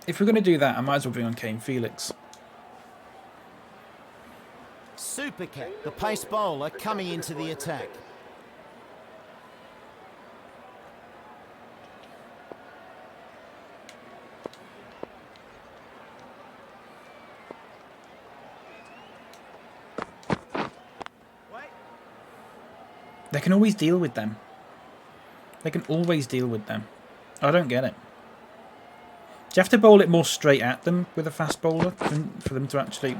if we're going to do that, I might as well bring on Kane Felix. Super Cat, the pace bowler, coming into the attack. They can always deal with them. They can always deal with them. I don't get it. Do you have to bowl it more straight at them with a fast bowler for them to actually...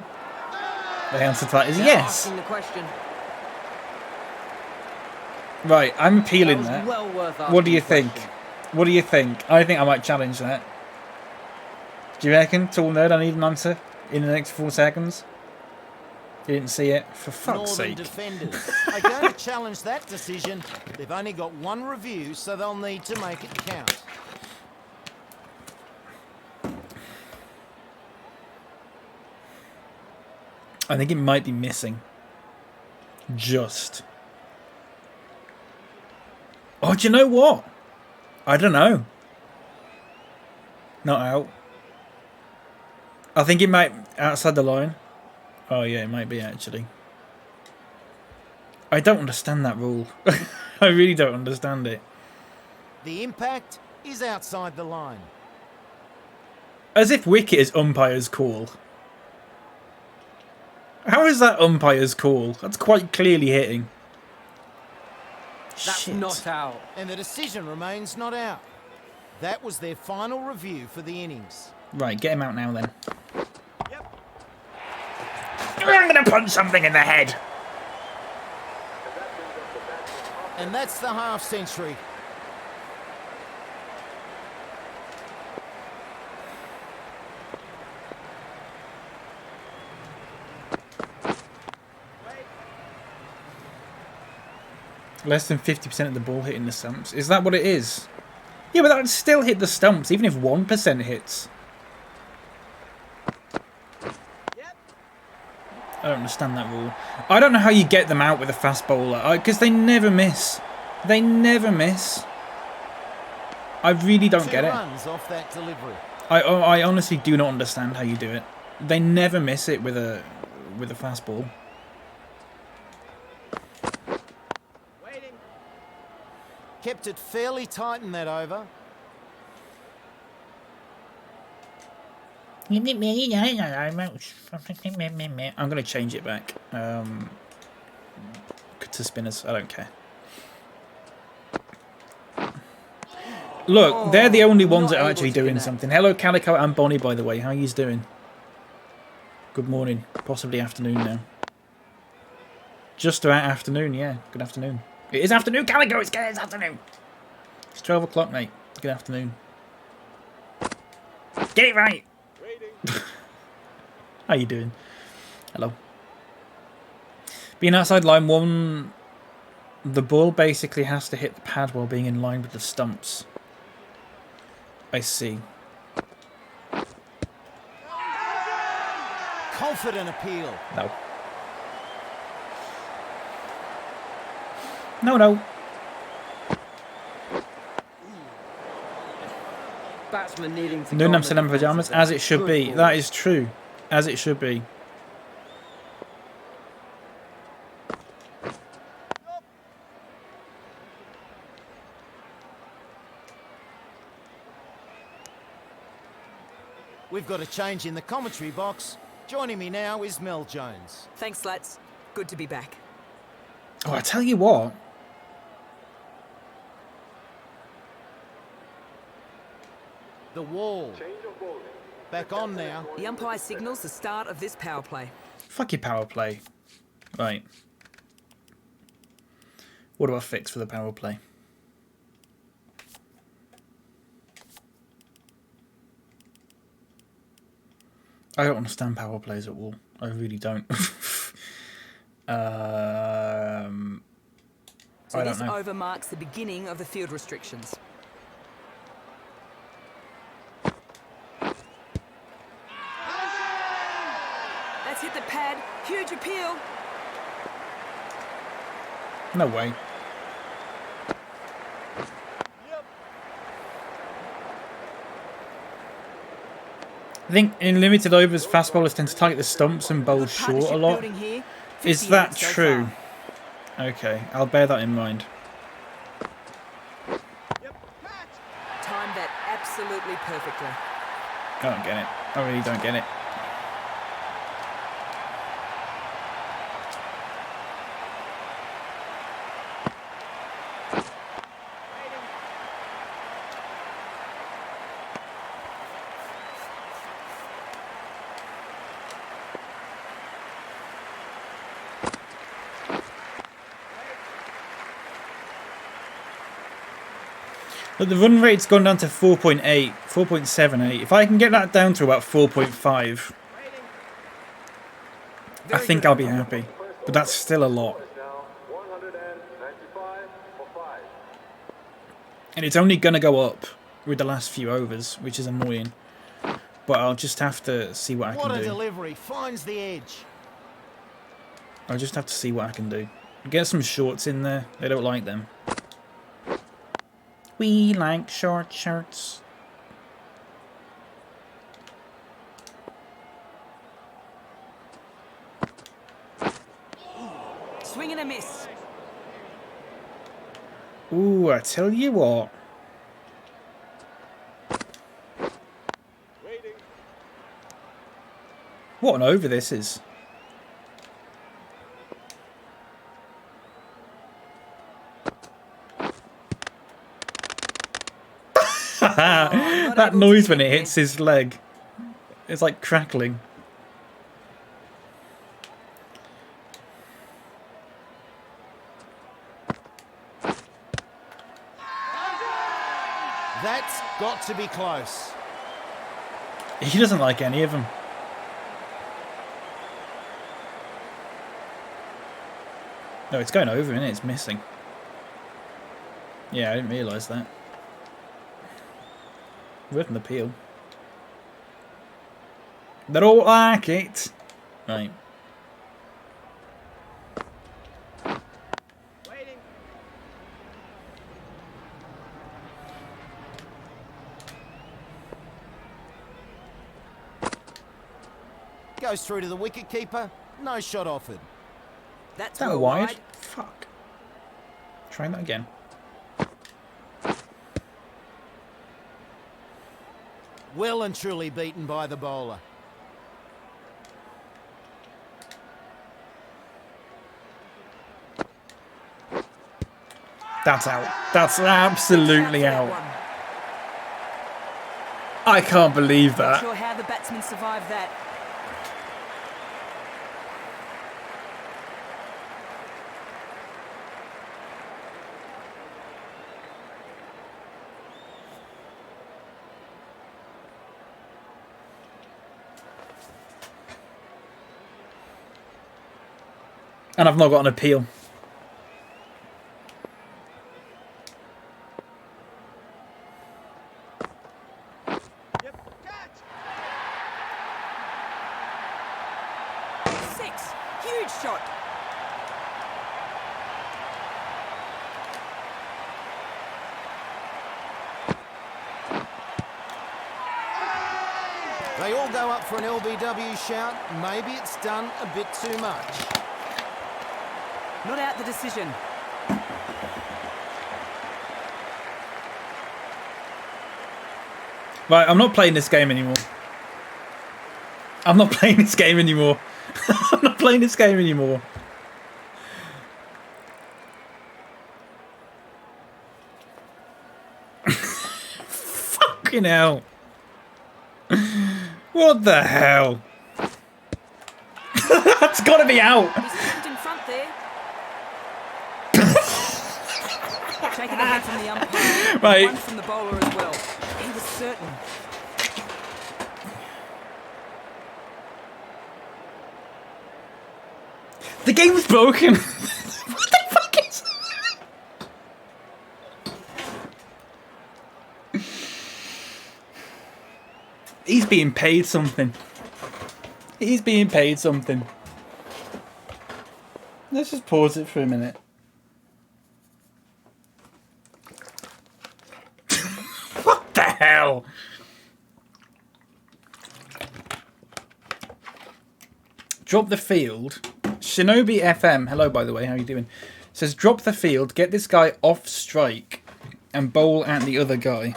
The answer to that is yes. Right, I'm appealing that. What do you think? What do you think? I think I might challenge that. Do you reckon, Tall Nerd, I need an answer in the next 4 seconds? You didn't see it? For fuck's sake. Defenders are going to challenge that decision. They've only got one review, so they'll need to make it count. I think it might be missing. Just. Oh, do you know what? I don't know. Not out. I think it might outside the line. Oh yeah, it might be actually. I don't understand that rule. I really don't understand it. The impact is outside the line. As if wicket is umpire's call. How is that umpire's call? That's quite clearly hitting. That's not out. And the decision remains not out. That was their final review for the innings. Right, get him out now then. Yep. I'm going to punch something in the head. And that's the half century. Less than 50% of the ball hitting the stumps. Is that what it is? Yeah, but that would still hit the stumps, even if 1% hits. I don't understand that rule. I don't know how you get them out with a fast bowler, because they never miss. They never miss. I really don't get it. Runs off that delivery. I honestly do not understand how you do it. They never miss it with a fast ball. Kept it fairly tight in that over. I'm going to change it back to spinners. I don't care. Look, they're the only ones that are actually doing something. Hello, Calico and Bonnie, by the way. How are you doing? Good morning. Possibly afternoon now. Just about afternoon, yeah. Good afternoon. It is afternoon, Calico. It's afternoon. It's 12 o'clock, mate. Good afternoon. Get it right. How you doing? Hello. Being outside line one, the ball basically has to hit the pad while being in line with the stumps. I see. Confident appeal. No. No. Bats batsman needing to Noon go I'm on the still in pyjamas, defensive as it should there. be. Good That ball. is true. As it should be. We've got a change in the commentary box. Joining me now is Mel Jones. Thanks, lads. Good to be back. Oh, I tell you what. The wall. Back on now. The umpire signals the start of this power play. Fuck your power play. Right. What do I fix for the power play? I don't understand power plays at all. I really don't. So I this don't know. over marks the beginning of the field restrictions. That's hit the pad. Huge appeal. No way. I think in limited overs, fast bowlers tend to target the stumps and bowl short a lot. Is that true? Okay, I'll bear that in mind. Timed that absolutely perfectly. I don't get it. I really don't get it. But the run rate's gone down to 4.8, 4.78. If I can get that down to about 4.5, I think I'll be happy. But that's still a lot. And it's only going to go up with the last few overs, which is annoying. But I'll just have to see what I can do. What a delivery. Finds the edge. I'll just have to see what I can do. Get some shorts in there. They don't like them. We like short shirts. Swing and a miss. Ooh, I tell you what. What an over this is. That noise when it hits his leg. It's like crackling. That's got to be close. He doesn't like any of them. No, it's going over, isn't it? It's missing. Yeah, I didn't realise that. Read an appeal. They don't like it. Right. Goes through to the wicket keeper. No shot offered. That's that wide. Fuck. Try that again. Well and truly beaten by the bowler. That's out. That's absolutely out. I can't believe that. Not sure how the batsman survived that. And I've not got an appeal. Six. Huge shot. They all go up for an LBW shout. Maybe it's done a bit too much. Not out the decision. Right, I'm not playing this game anymore. I'm not playing this game anymore. I'm not playing this game anymore. Fucking hell. What the hell? That's got to be out. He's kept in front there. Taking the head from the umpire. Right. One from the bowler as well. He was certain. The game's broken. What the fuck is that? He's being paid something. He's being paid something. Let's just pause it for a minute. What the hell? Drop the field. Shinobi FM, hello by the way, how are you doing? Says drop the field, get this guy off strike, and bowl at the other guy.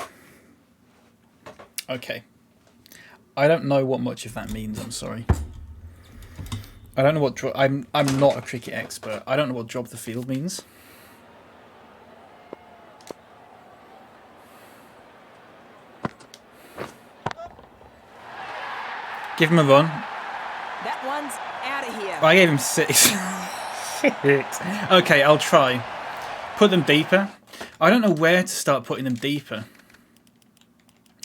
Okay. I don't know what much of that means, I'm sorry. I don't know what I'm not a cricket expert. I don't know what drop the field means. Give him a run. That one's out of here. I gave him 6. 6. Okay, I'll try. Put them deeper. I don't know where to start putting them deeper.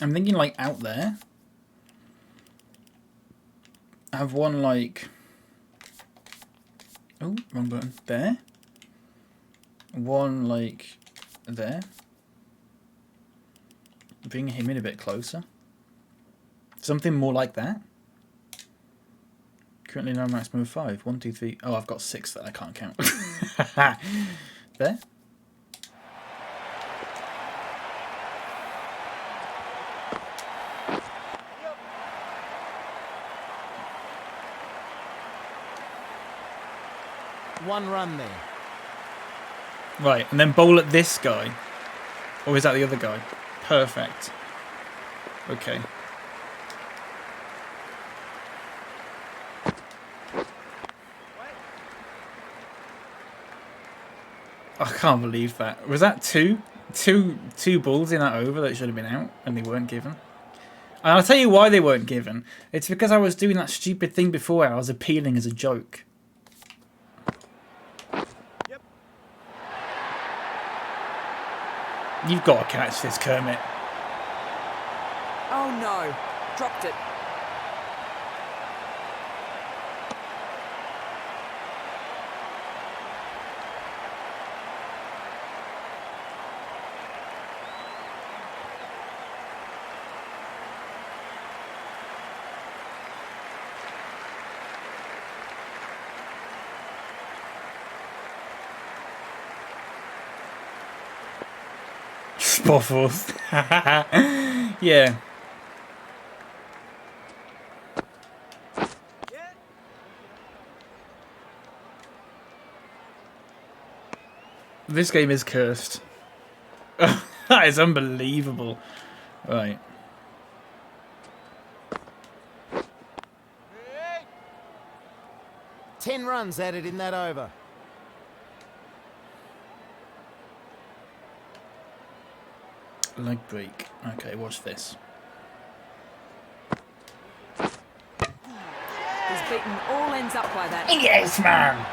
I'm thinking like out there. I have one like... Oh, wrong button. There. One like there. Bring him in a bit closer. Something more like that. Currently no maximum of 5. 1, 2, 3. Oh, I've got 6 that I can't count. There. One run there. Right, and then bowl at this guy. Or is that the other guy? Perfect. Okay. I can't believe that. Was that two balls in that over that should have been out and they weren't given? And I'll tell you why they weren't given. It's because I was doing that stupid thing before. I was appealing as a joke. Yep. You've got to catch this, Kermit. Oh no. Dropped it. Spoffles. Yeah. This game is cursed. That is unbelievable. Right. Ten runs added in that over. Leg break. Okay, watch this. He's beaten all ends up by that. Yes, man!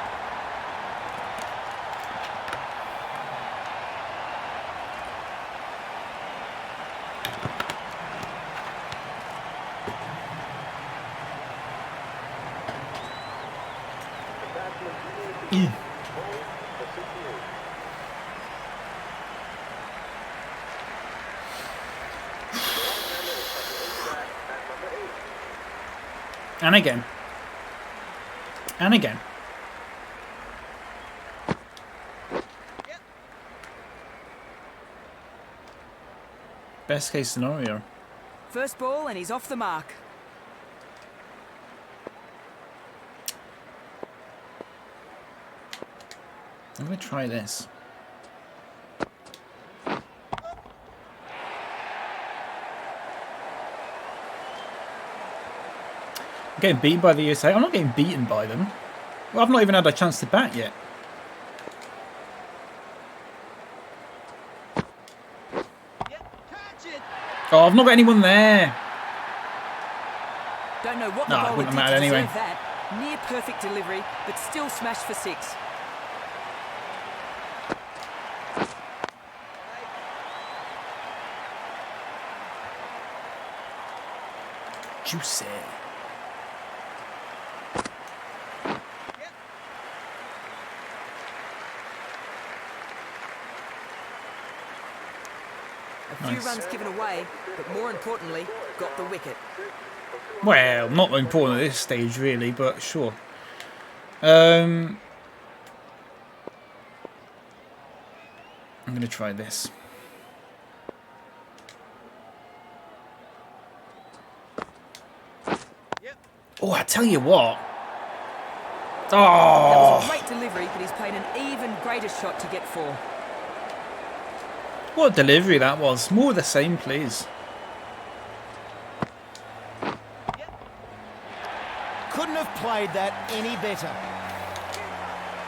And again. And again. Best case scenario. First ball and he's off the mark. I'm going to try this. I'm getting beaten by the USA. I'm not getting beaten by them. Well, I've not even had a chance to bat yet. Oh, I've not got anyone there. Don't know what the No, it bowler wouldn't did have mattered to anyway. deserve that. Near perfect delivery, but still smashed for 6. Juicy. A few runs given away, but more importantly, got the wicket. Well, not important at this stage, really, but sure. I'm going to try this. Oh, I tell you what. That was a Oh, great delivery, but he's played an even greater shot to get 4. what a delivery that was. More of the same, please. Couldn't have played that any better.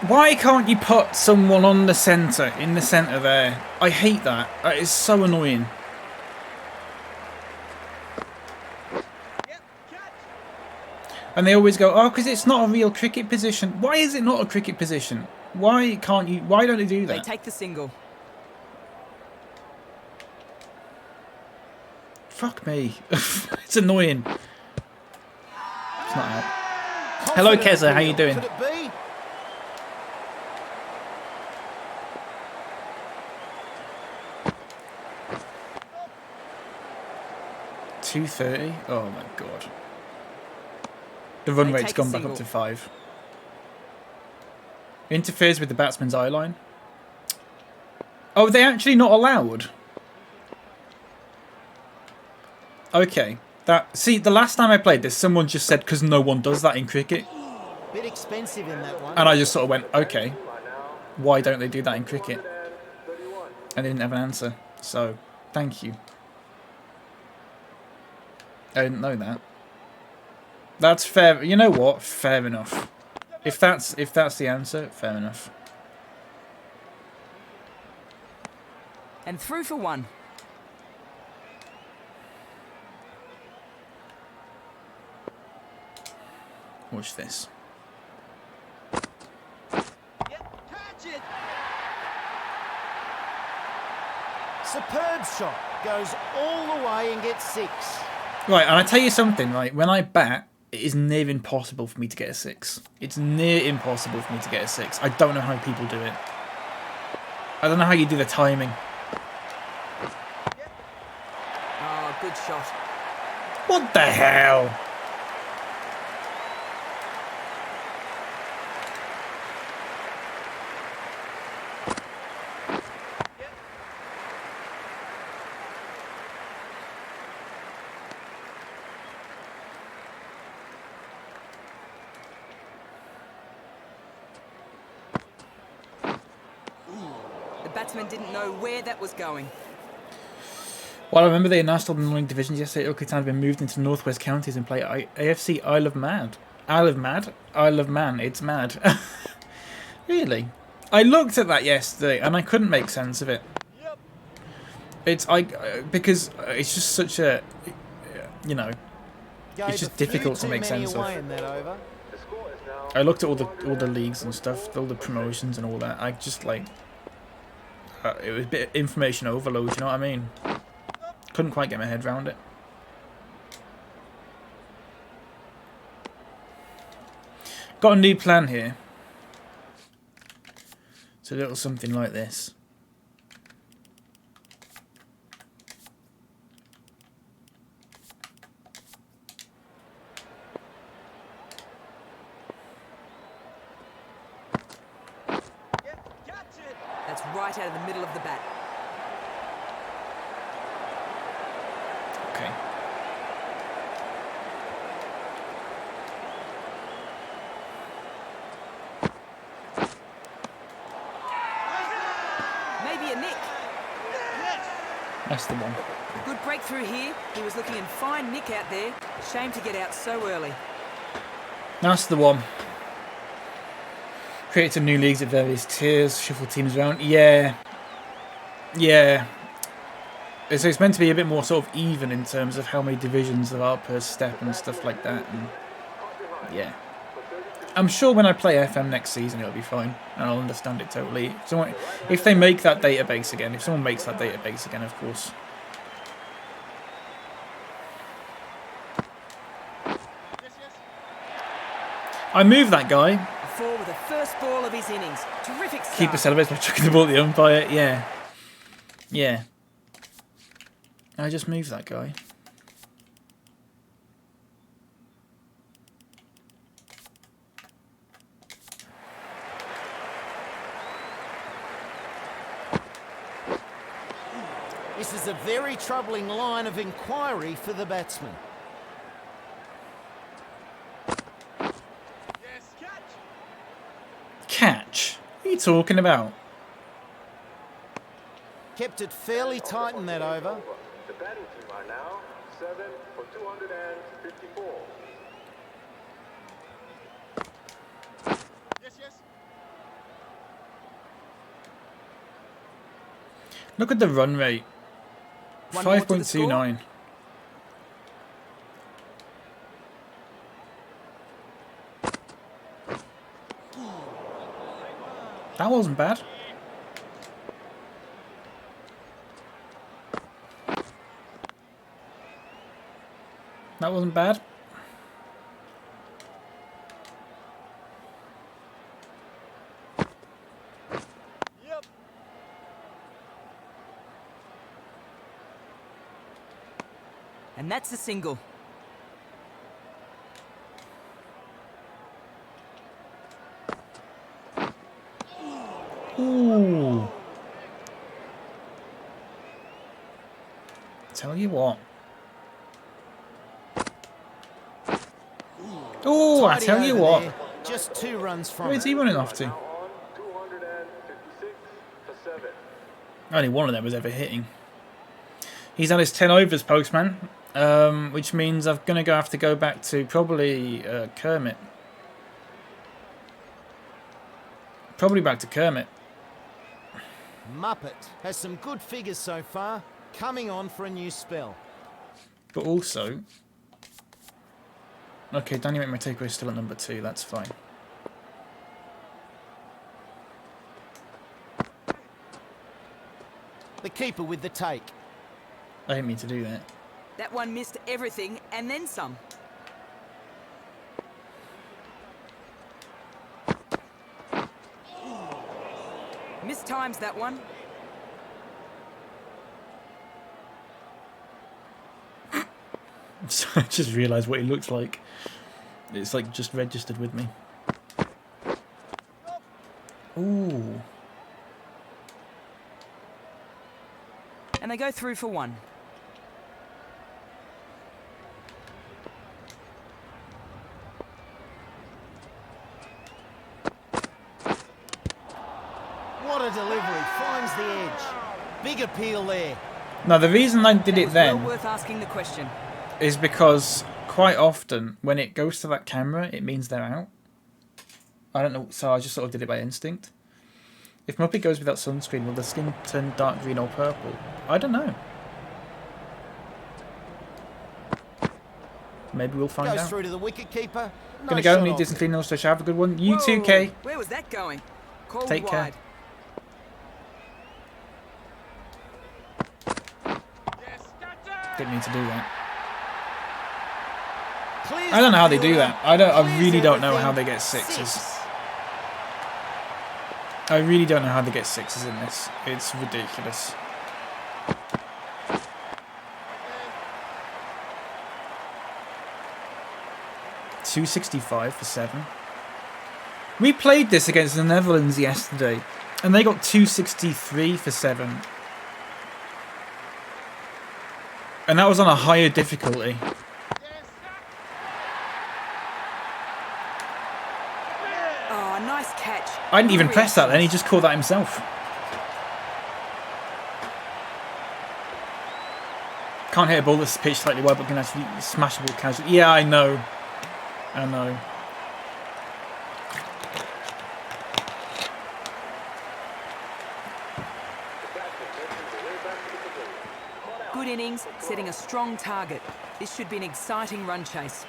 Why can't you put someone on the centre, in the centre there? I hate that. That is so annoying. And they always go, oh, because it's not a real cricket position. Why is it not a cricket position? Why can't you? Why don't they do They that? take the single. Fuck me. It's annoying. It's not out. Hello, Keza. How you doing? Could it be? $230. Oh my god. The run They rate's take a gone back up single. to 5. Interferes with the batsman's eye line. Oh, they actually not allowed? Okay. See, the last time I played this, someone just said because no one does that in cricket. Bit expensive in that one. And I just sort of went, okay. Why don't they do that in cricket? I didn't have an answer. So, thank you. I didn't know that. That's fair. You know what? Fair enough. If that's the answer, fair enough. And through for 1. Watch this. Superb shot. Goes all the way and gets 6. Right, and I tell you something, right? When I bat, it is near impossible for me to get a 6. It's near impossible for me to get a 6. I don't know how people do it. I don't know how you do the timing. Oh, good shot. What the hell? The batsman didn't know where that was going. Well, I remember they announced all the non-league divisions yesterday. Oakley Town have been moved into Northwest counties and play AFC Isle of Man. Isle of Man. It's mad. Really? I looked at that yesterday and I couldn't make sense of it. It's because it's just such a, you know, it's just difficult to make sense of. I looked at all the leagues and stuff, all the promotions and all that. I just like it was a bit of information overload. You know what I mean? Couldn't quite get my head around it. Got a new plan here. It's a little something like this. That's right out of the middle of the bat. Okay. a nick. That's the one. Good breakthrough here. He was looking in fine nick out there. Shame to get out so early. That's the one. Create some new leagues at various tiers, shuffle teams around. Yeah. Yeah. So it's meant to be a bit more sort of even in terms of how many divisions there are per step and stuff like that. And yeah. I'm sure when I play FM next season it'll be fine and I'll understand it totally. So if they make that database again, if someone makes that database again, of course. I moved that guy. Four with the first ball of his innings. Terrific start. Keeper celebrates by chucking the ball at the umpire. Yeah. Yeah. I just moved that guy. This is a very troubling line of inquiry for the batsman. Catch? What are you talking about? Kept it fairly tight in that over. The batting team are now 7 for 254. Look at the run rate. 5.29. That wasn't bad. That wasn't bad. Yep. And that's a single. Ooh. Tell you what. Oh, I tell you what. Just 2 runs from Where's he running off to? Only one of them was ever hitting. He's had his 10 overs, postman, which means I'm going to have to go back to probably Kermit. Probably back to Kermit. Muppet has some good figures so far, coming on for a new spell. But also... Okay, Dynamic My Takeaway is still at number 2, that's fine. The keeper with the take. I didn't mean to do that. That one missed everything and then some. Mistimes that one. So I just realised what he looks like. It's like just registered with me. Ooh. And they go through for 1. What a delivery, finds the edge. Big appeal there. Now the reason I did it then well worth asking the question. is because quite often when it goes to that camera it means they're out. I don't know, so I just sort of did it by instinct. If Muppet goes without sunscreen, will the skin turn dark green or purple? I don't know. Maybe we'll find Goes out. through to the wicket keeper. Gonna go, need Disney clean also. Have a good one. You too, Kay. Where was that going? Called Take care. wide. Didn't mean to do that. I don't know how they do that. I really don't know how they get sixes. I really don't know how they get sixes in this. It's ridiculous. .265 for 7. We played this against the Netherlands yesterday, and they got 263 for 7. And that was on a higher difficulty. Oh, nice catch. I didn't even press that then, he just caught that himself. Can't hit a ball that's pitched slightly wide, but can actually smash the ball casually. Yeah, I know. I know. Good innings, setting a strong target. This should be an exciting run chase.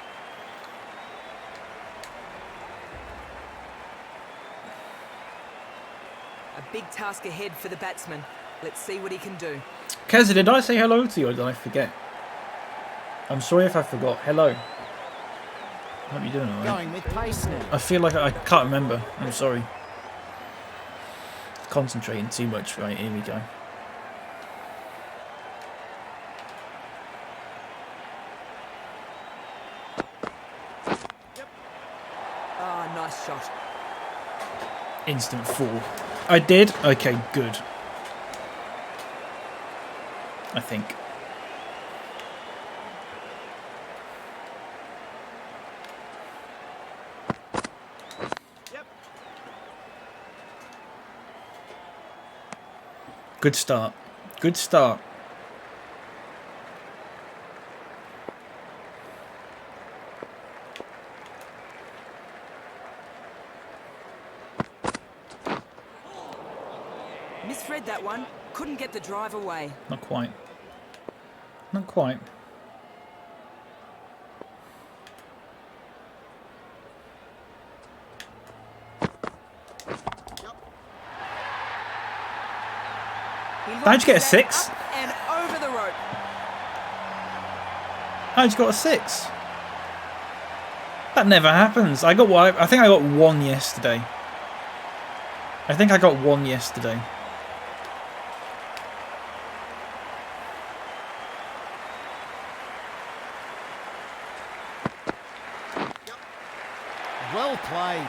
A big task ahead for the batsman. Let's see what he can do. Keza, did I say hello to you or did I forget? I'm sorry if I forgot. Hello. What are you doing? Going with pace now. I feel like I can't remember. I'm sorry. Concentrating too much. Right, here we go. Ah, nice shot. Instant 4. I did? Okay, good. I think. Good start. Good start. Misread that one. Couldn't get the drive away. Not quite. Not quite. How'd you get a 6? And over the rope. How'd you got a 6? That never happens. I got what? I think I got 1 yesterday. I think I got 1 yesterday. Well played.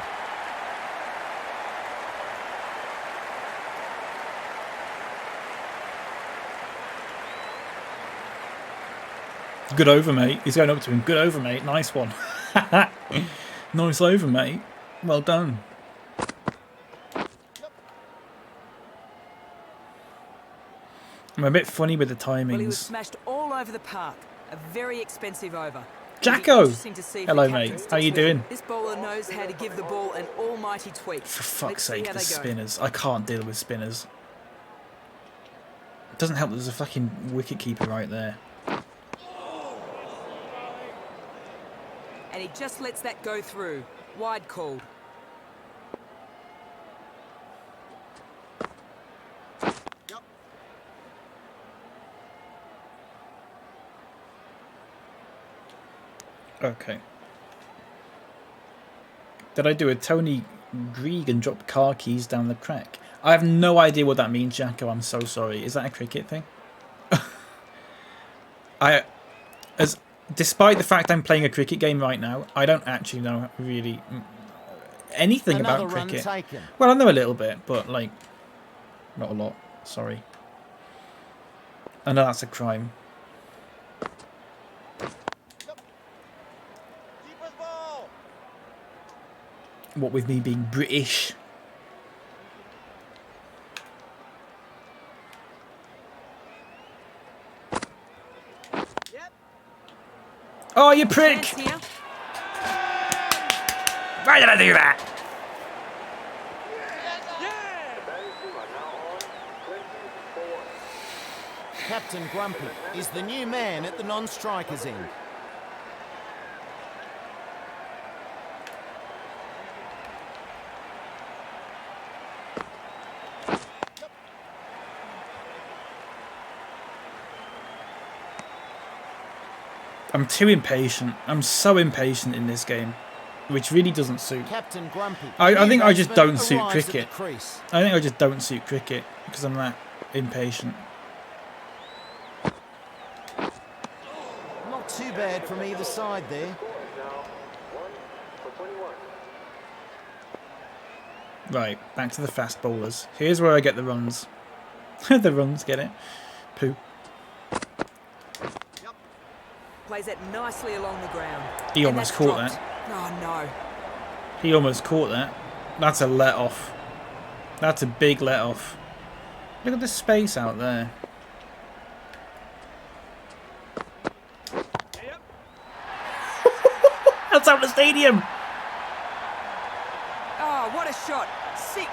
Good over, mate. He's going up to him. Good over, mate. Nice one. Nice over, mate. Well done. I'm a bit funny with the timings. Well, he was smashed all over the park. A very expensive over. Jacko! Hello, mate. How you doing? This bowler knows how to give the ball an almighty tweak. For fuck's sake, the spinners. I can't deal with spinners. It doesn't help that there's a fucking wicketkeeper right there. And he just lets that go through. Wide called. Okay. Did I do a Tony Greig and drop car keys down the crack? I have no idea what that means, Jacko. I'm so sorry. Is that a cricket thing? Despite the fact I'm playing a cricket game right now, I don't actually know really anything about cricket. Well, I know a little bit, but like, not a lot. Sorry. I know that's a crime. What with me being British. Oh, you prick! Why did I do that? Captain Grumpy is the new man at the non-strikers end. I'm too impatient. I'm so impatient in this game, which really doesn't suit. Captain Grumpy. I think I just don't suit cricket. I think I just don't suit cricket because I'm that impatient. Not too bad from either side there. Right, back to the fast bowlers. Here's where I get the runs. The runs, get it? Poo. Plays it nicely along the ground. He almost caught that. Oh no. He almost caught that. That's a let off. That's a big let off. Look at the space out there. stadium. Oh, what a shot. 6.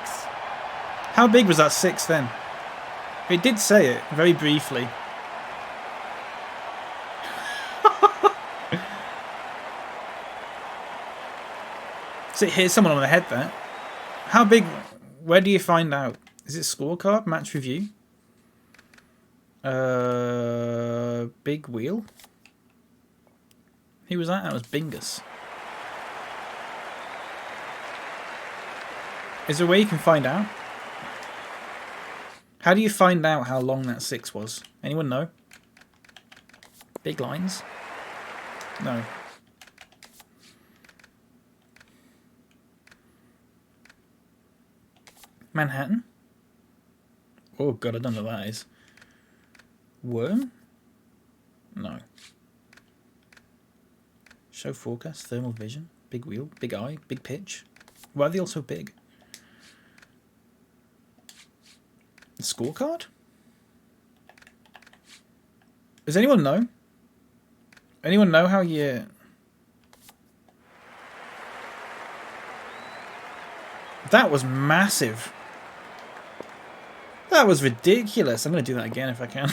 How big was that 6 then? It did say it very briefly. So it hit someone on the head there. How big? Where do you find out? Is it scorecard? Match review? Big wheel? Who was that? That was Bingus. Is there a way you can find out? How do you find out how long that 6 was? Anyone know? Big lines? No. Manhattan? Oh god, I don't know what that is. Worm? No. Show forecast, thermal vision, big wheel, big eye, big pitch. Why are they all so big? Scorecard? Does anyone know? Anyone know how you... That was massive. That was ridiculous. I'm going to do that again if I can.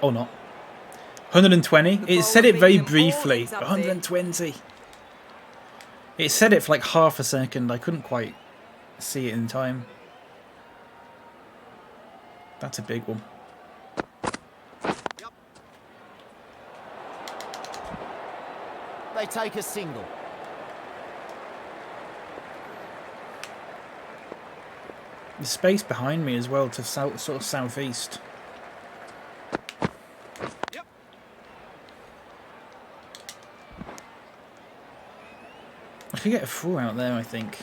Or not. 120. It said it very briefly. 120. It said it for like half a second. I couldn't quite see it in time. That's a big one. They take a single. The space behind me as well to south, sort of southeast. I could get a 4 out there, I think.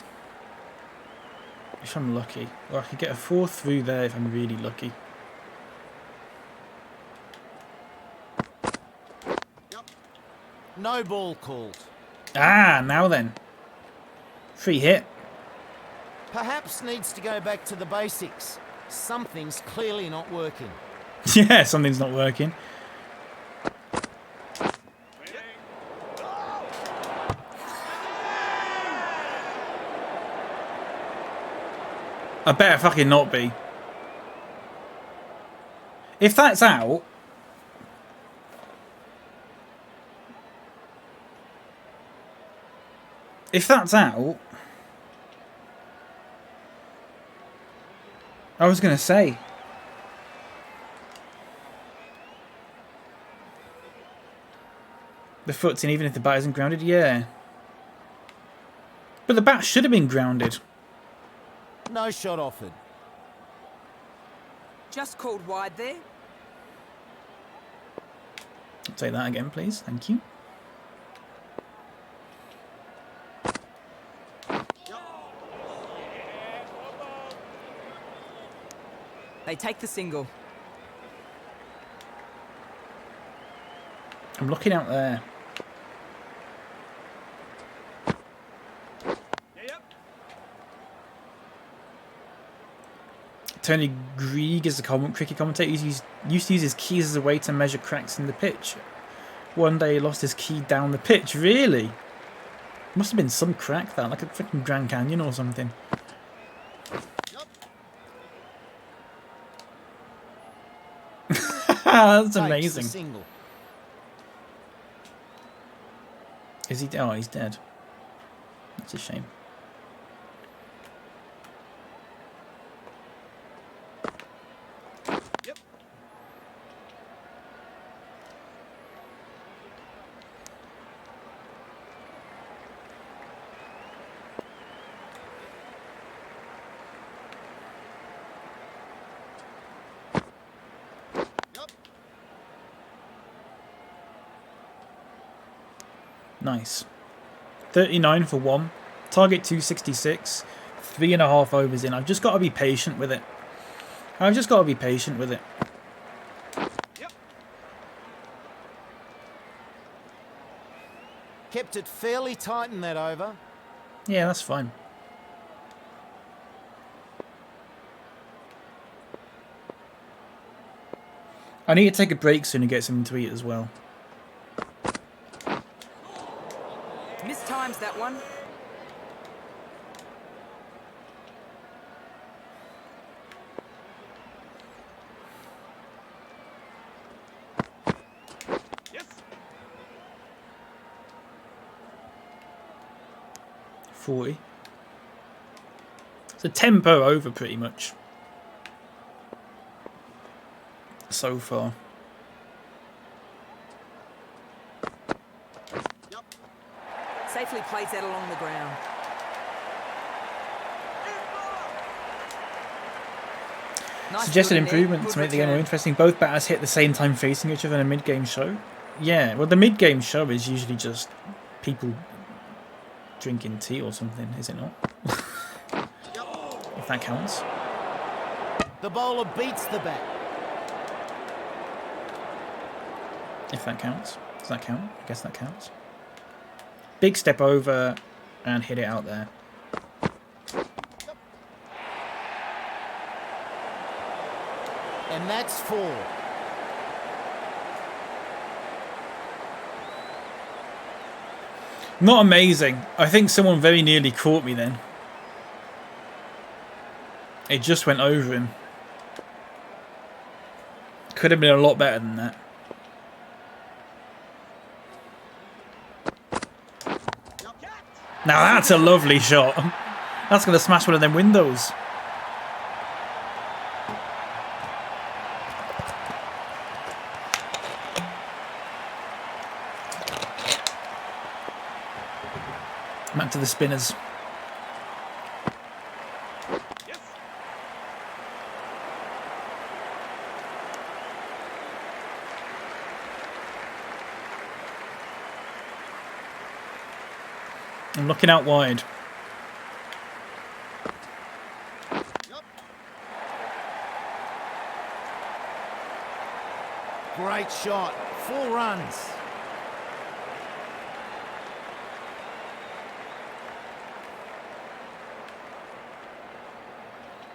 If I'm lucky. Or I could get a 4 through there if I'm really lucky. No ball called. Ah, now then. Free hit. Perhaps needs to go back to the basics. Something's clearly not working. Yeah, something's not working. I better fucking not be. If that's out... If that's out... I was going to say... The foot's in even if the bat isn't grounded? Yeah. But the bat should have been grounded. No shot offered. Just called wide there. I'll take that again, please. Thank you. They take the single. I'm looking out there. Tony Grieg is a cricket commentator. He used to use his keys as a way to measure cracks in the pitch. One day he lost his key down the pitch. Really? Must have been some crack that, like a freaking Grand Canyon or something. That's amazing. Is he? Oh, he's dead. That's a shame. Nice. 39 for 1. Target 266. 3.5 overs in. I've just got to be patient with it. I've just got to be patient with it. Kept it fairly tight in that over. Yeah, that's fine. I need to take a break soon and get something to eat as well. Mistimes that one. Yes. 40. It's a tempo over pretty much. So far. Safely plays that along the ground. Nice Suggested field in there. improvement Good to make the game more return. interesting. Both batters hit the same time facing each other in a mid-game show. Yeah, well the mid-game show is usually just people drinking tea or something, is it not? If that counts. The bowler beats the bat. If that counts. Does that count? I guess that counts. Big step over and hit it out there. And that's 4. Not amazing. I think someone very nearly caught me then. It just went over him. Could have been a lot better than that. Now that's a lovely shot. That's going to smash one of them windows. Back to the spinners. I'm looking out wide. Great shot. 4 runs.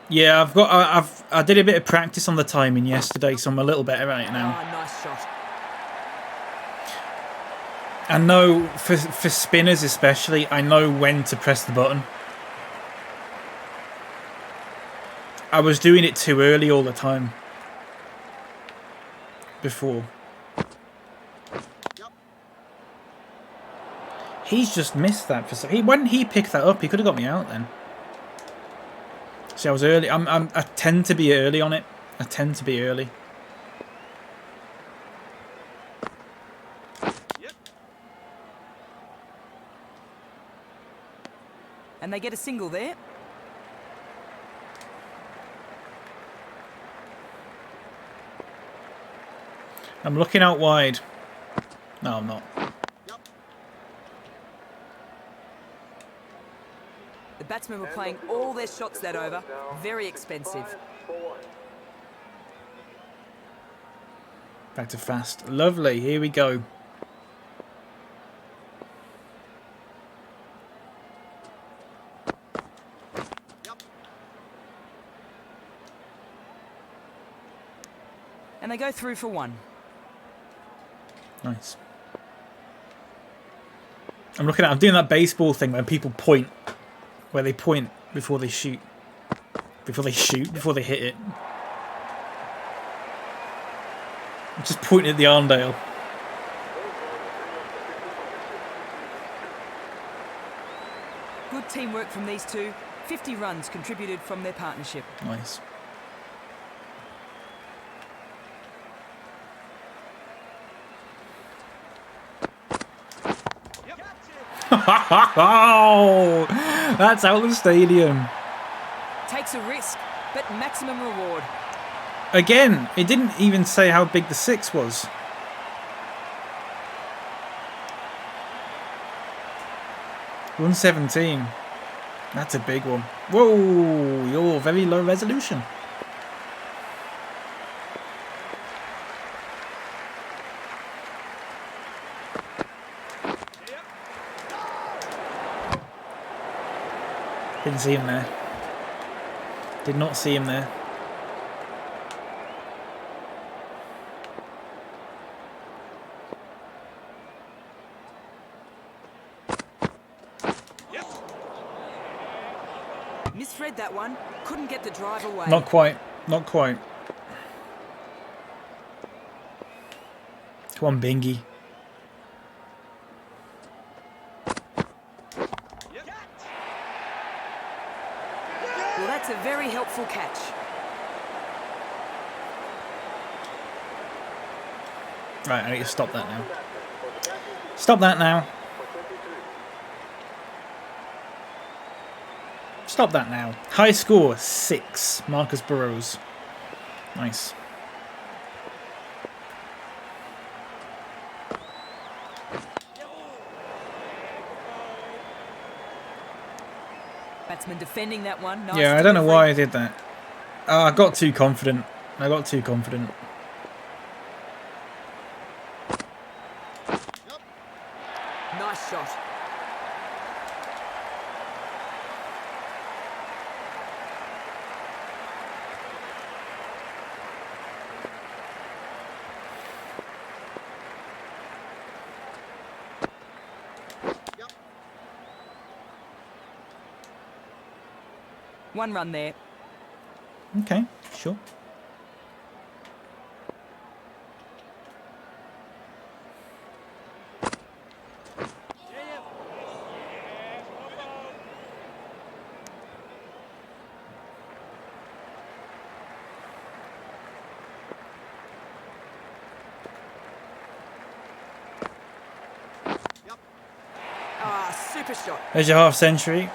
Yeah, I did a bit of practice on the timing yesterday, so I'm a little better at it now. Oh, nice shot. I know for spinners especially, I know when to press the button. I was doing it too early all the time. Before. He's just missed that for some. When he picked that up, he could have got me out then. See, I was early. I tend to be early on it. I tend to be early. And they get a single there. I'm looking out wide. No, I'm not. The batsmen were playing all their shots that over. Very expensive. Back to fast. Lovely. Here we go. And they go through for 1. Nice. I'm doing that baseball thing where people point. Where they point before they shoot. Before they hit it. I'm just pointing at the Arndale. Good teamwork from these two. 50 runs contributed from their partnership. Nice. Oh, that's out of the stadium. Takes a risk, but maximum reward. Again, it didn't even say how big the 6 was. $117. That's a big one. Whoa, you're very low resolution. Didn't see him there. Did not see him there. Misread that one. Couldn't get the drive away. Not quite. Not quite. Come on, Bingy. Well, that's a very helpful catch. Right, I need to stop that now. Stop that now. Stop that now. High score, 6. Marcus Burrows. Nice. Batsman defending that one. Nice Yeah, I don't know delivery. why I did that. I got too confident. I got too confident. Nice shot. One run there. Okay, sure. Ah, super shot. There's your half century.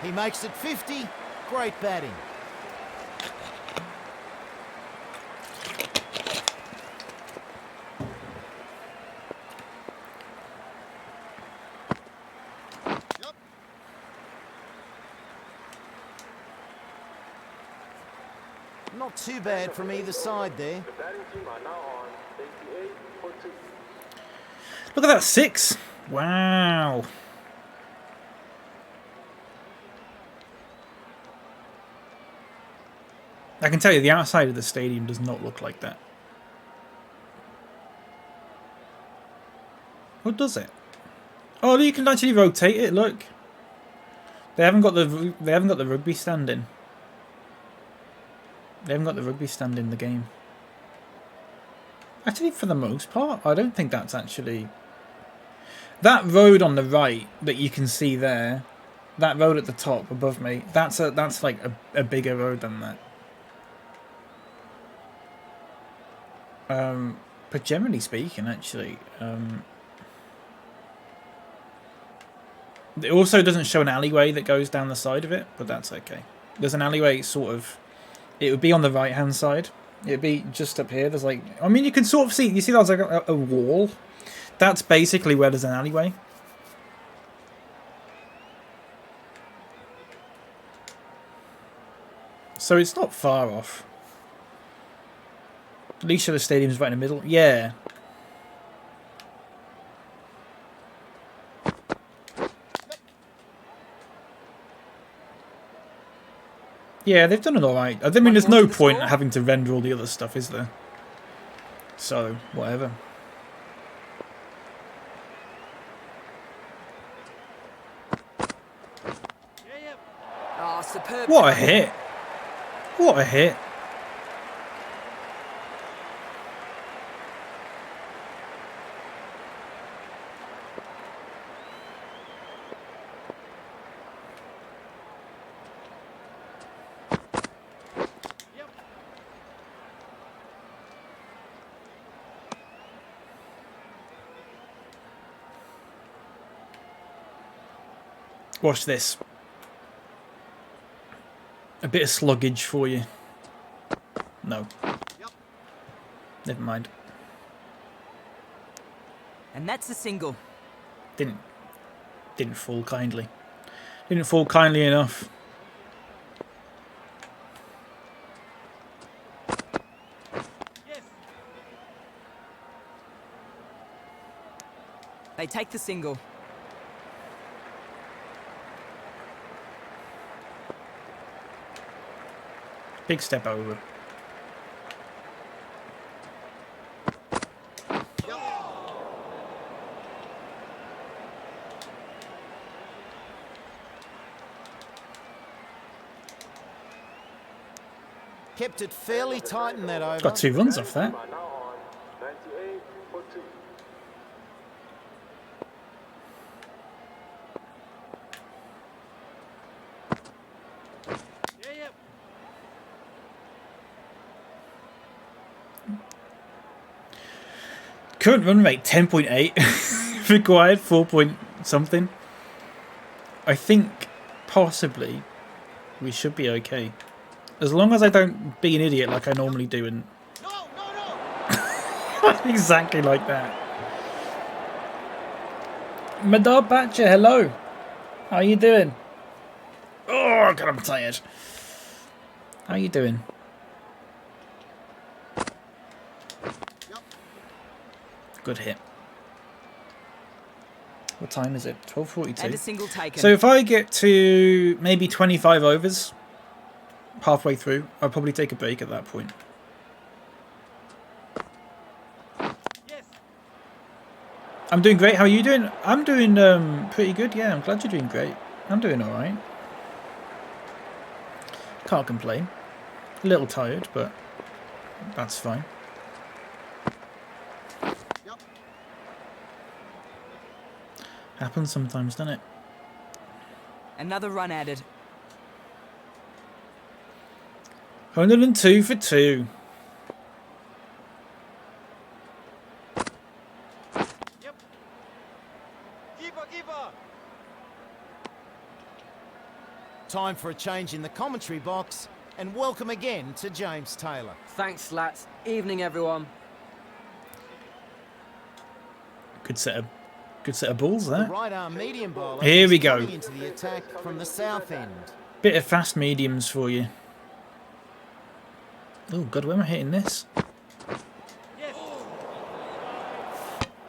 He makes it 50. Great batting. Not too bad from either side there. The batting team are now on 88 for 2. Look at that, 6. Wow. I can tell you, the outside of the stadium does not look like that. What does it? Oh, you can actually rotate it. Look, they haven't got the rugby stand in. They haven't got the rugby stand in the game. Actually, for the most part, I don't think that's actually... That road on the right that you can see there, that road at the top above me, that's like a bigger road than that. But generally speaking, actually, it also doesn't show an alleyway that goes down the side of it, but that's okay. There's an alleyway sort of... It would be on the right-hand side. It'd be just up here. There's like... I mean, you can sort of see... You see there's like a wall? That's basically where there's an alleyway. So it's not far off. At least the stadium's right in the middle. Yeah. Yeah, they've done it alright. I mean, there's no point having to render all the other stuff, is there? So, whatever. Oh, superb. What a hit. What a hit. Watch this. A bit of sluggage for you. No. Never mind. And that's a single. Didn't fall kindly. Didn't fall kindly enough. They take the single. Big step over. Kept it fairly tight in that over. Got 2 runs off that. Are now on 98 for 2. Current run rate 10.8. Required 4 point something. I think possibly we should be okay. As long as I don't be an idiot like I normally do and exactly like that. Madar Batcher, hello. How are you doing? Oh god, I'm tired. How are you doing? Good hit. What time is it? 12:42. And a single taken. So if I get to maybe 25 overs halfway through, I'll probably take a break at that point. Yes. I'm doing great. How are you doing? I'm doing pretty good. Yeah, I'm glad you're doing great. I'm doing all right. Can't complain. A little tired, but that's fine. Happens sometimes, doesn't it? Another run added. 102 for 2. Yep. Keeper. Time for a change in the commentary box, and welcome again to James Taylor. Thanks, Slats. Evening, everyone. Good set of balls there. The right arm medium bowler. Here we go. Coming into the attack from the south end. Bit of fast mediums for you. Oh god, where am I hitting this?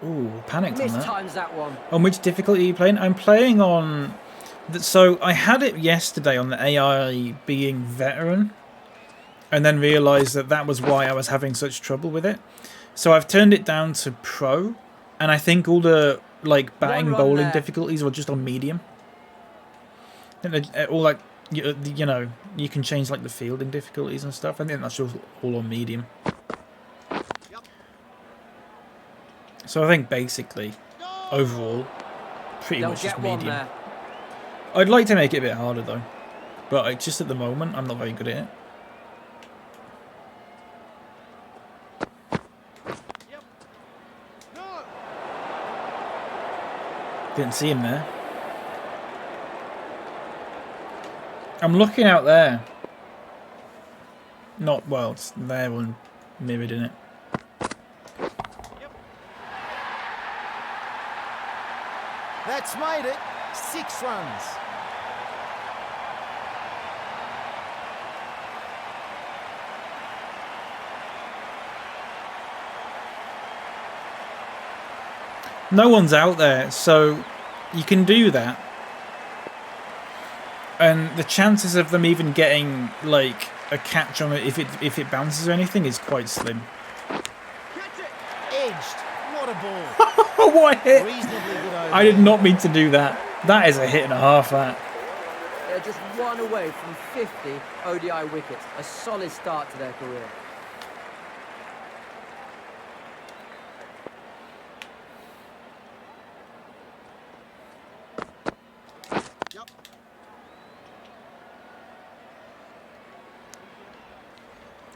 Ooh, panicked on that. Mistimes that one. On which difficulty are you playing? I'm playing on... So I had it yesterday on the AI being veteran, and then realised that that was why I was having such trouble with it. So I've turned it down to pro, and I think all the like batting bowling difficulties were just on medium. And all like you know, you can change like the fielding difficulties and stuff. I think that's just all on medium. So I think basically overall pretty much just medium. I'd like to make it a bit harder though, but just at the moment I'm not very good at it. Didn't see him there. I'm looking out there. Not, well, it's there and mirrored in it. That's made it. 6 runs. No one's out there, so you can do that. And the chances of them even getting like a catch on it if it bounces or anything is quite slim. Edged. What a ball. What a hit! Reasonably good over. I did not mean to do that. That is a hit and a half, that. They're just one away from 50 ODI wickets. A solid start to their career.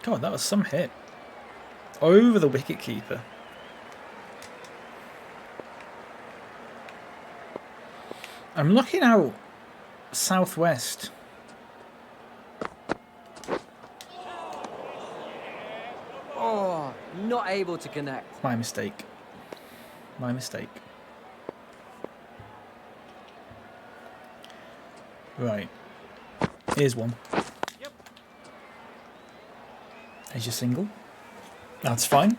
God, that was some hit. Over the wicketkeeper. I'm looking out southwest. Oh, not able to connect. My mistake. My mistake. Right. Here's one. There's your single. That's fine.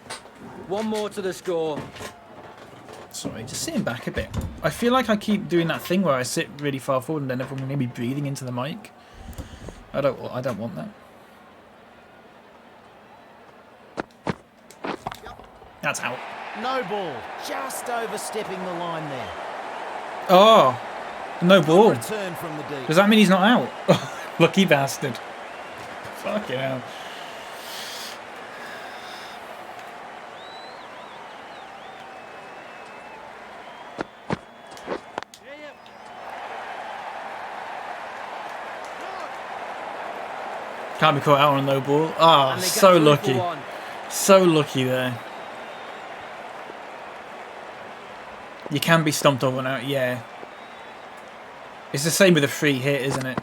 One more to the score. Sorry, just sitting back a bit. I feel like I keep doing that thing where I sit really far forward and then everyone will be breathing into the mic. I don't want that. That's out. No ball. Just overstepping the line there. Oh, no ball. Return from the deep. Does that mean he's not out? Lucky bastard. Fucking hell. Can't be caught out on a low ball. Oh, so lucky. So lucky there. You can be stomped over and out, yeah. It's the same with a free hit, isn't it?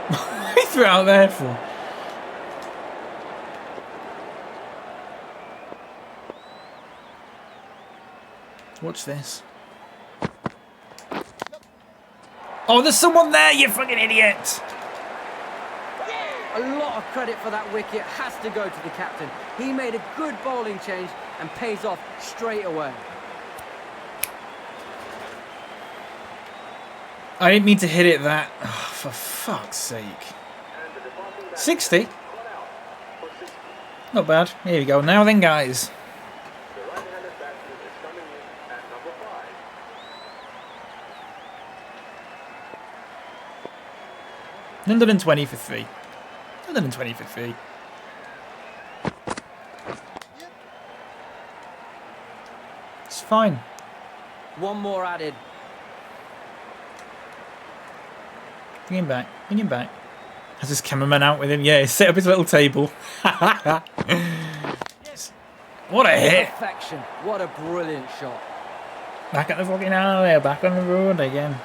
What he threw it out there for? Watch this. Oh, there's someone there, you fucking idiot! A lot of credit for that wicket has to go to the captain. He made a good bowling change and pays off straight away. I didn't mean to hit it that. Oh, for fuck's sake. 60? Not bad. Here we go. Now then, guys. The right-handed batsman is coming in at number 5. 120 for 3. 120 for 3. It's fine. One more added. Bring him back. Bring him back. Has his cameraman out with him? Yeah, he's set up his little table. What a hit. Perfection. What a brilliant shot. Back at the fucking alley. Back on the road again.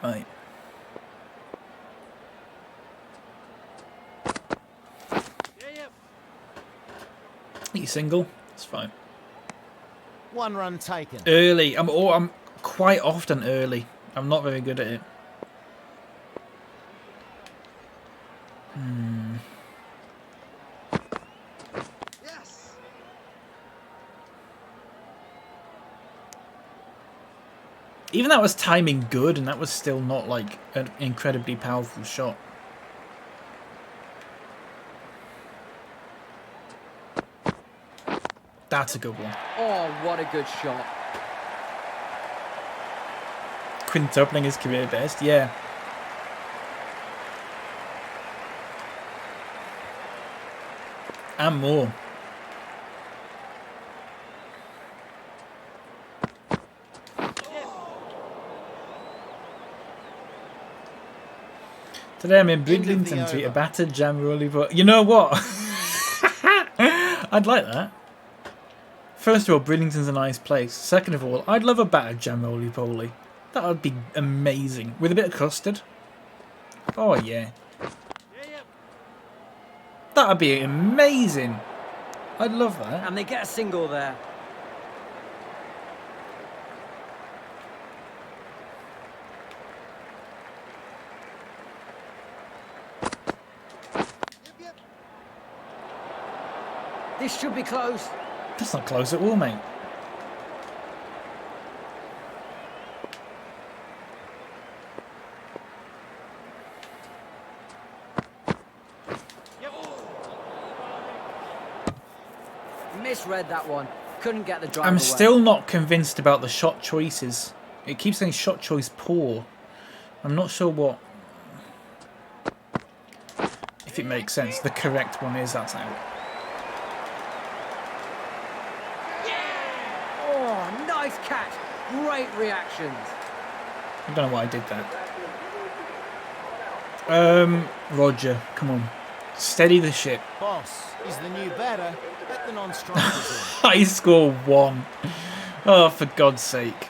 Right. You single? It's fine. 1 run taken. Early. I'm quite often early. I'm not very good at it. Yes. Even that was timing good, and that was still not like an incredibly powerful shot. That's a good one. Oh, what a good shot. Quintupling his career best, yeah. And more. Today I'm in Bridlington to eat a battered jam rolly, but you know what? I'd like that. First of all, Bridlington's a nice place. Second of all, I'd love a battered jam roly-poly. That would be amazing. With a bit of custard. Oh, yeah. That would be amazing. I'd love that. And they get a single there. This should be close. That's not close at all, mate. Misread that one. Couldn't get the drive I'm away. still not convinced about the shot choices. It keeps saying shot choice poor. I'm not sure what... If it makes sense. The correct one is that's out. Oh, nice catch. Great reactions. I don't know why I did that. Roger, come on. Steady the ship. Boss is the new batter. Let the non-strikers in. I score 1. Oh, for God's sake.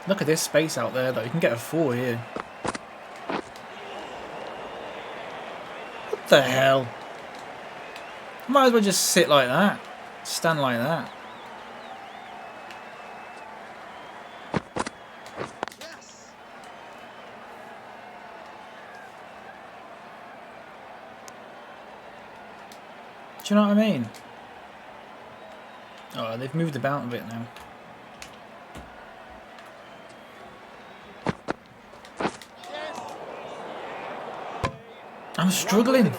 Look at this space out there, though. You can get a 4 here. What the hell? Might as well just sit like that. Stand like that. Do you know what I mean? Oh, they've moved about a bit now. I'm struggling.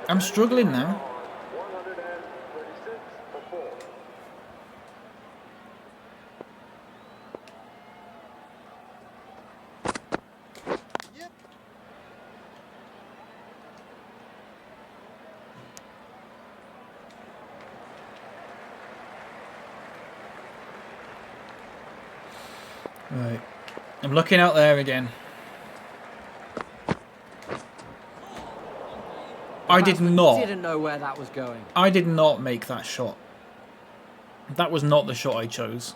I'm struggling now. Right. I'm looking out there again. I did not. Didn't know where that was going. I did not make that shot. That was not the shot I chose.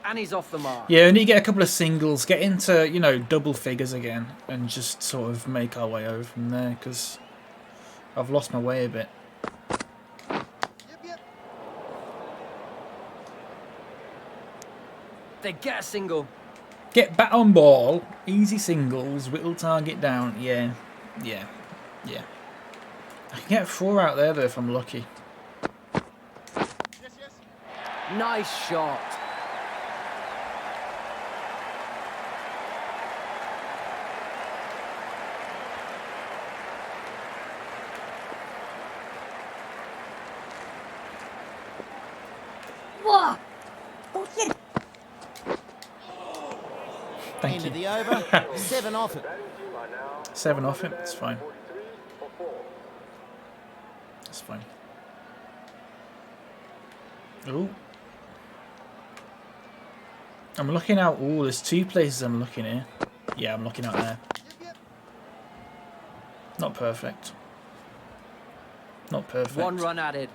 And he's off the mark. Yeah, we need to get a couple of singles, get into, you know, double figures again, and just sort of make our way over from there, because I've lost my way a bit. They get a single. Get back on ball, easy singles, whittle target down. Yeah, yeah, yeah. I can get 4 out there though if I'm lucky. Nice shot. Whoa! Thank End you. of the over. 7 off it. 7 off it, it's fine. It's fine. Ooh. I'm looking out. Ooh, there's 2 places I'm looking here. Yeah, I'm looking out there. Not perfect. Not perfect. 1 run added.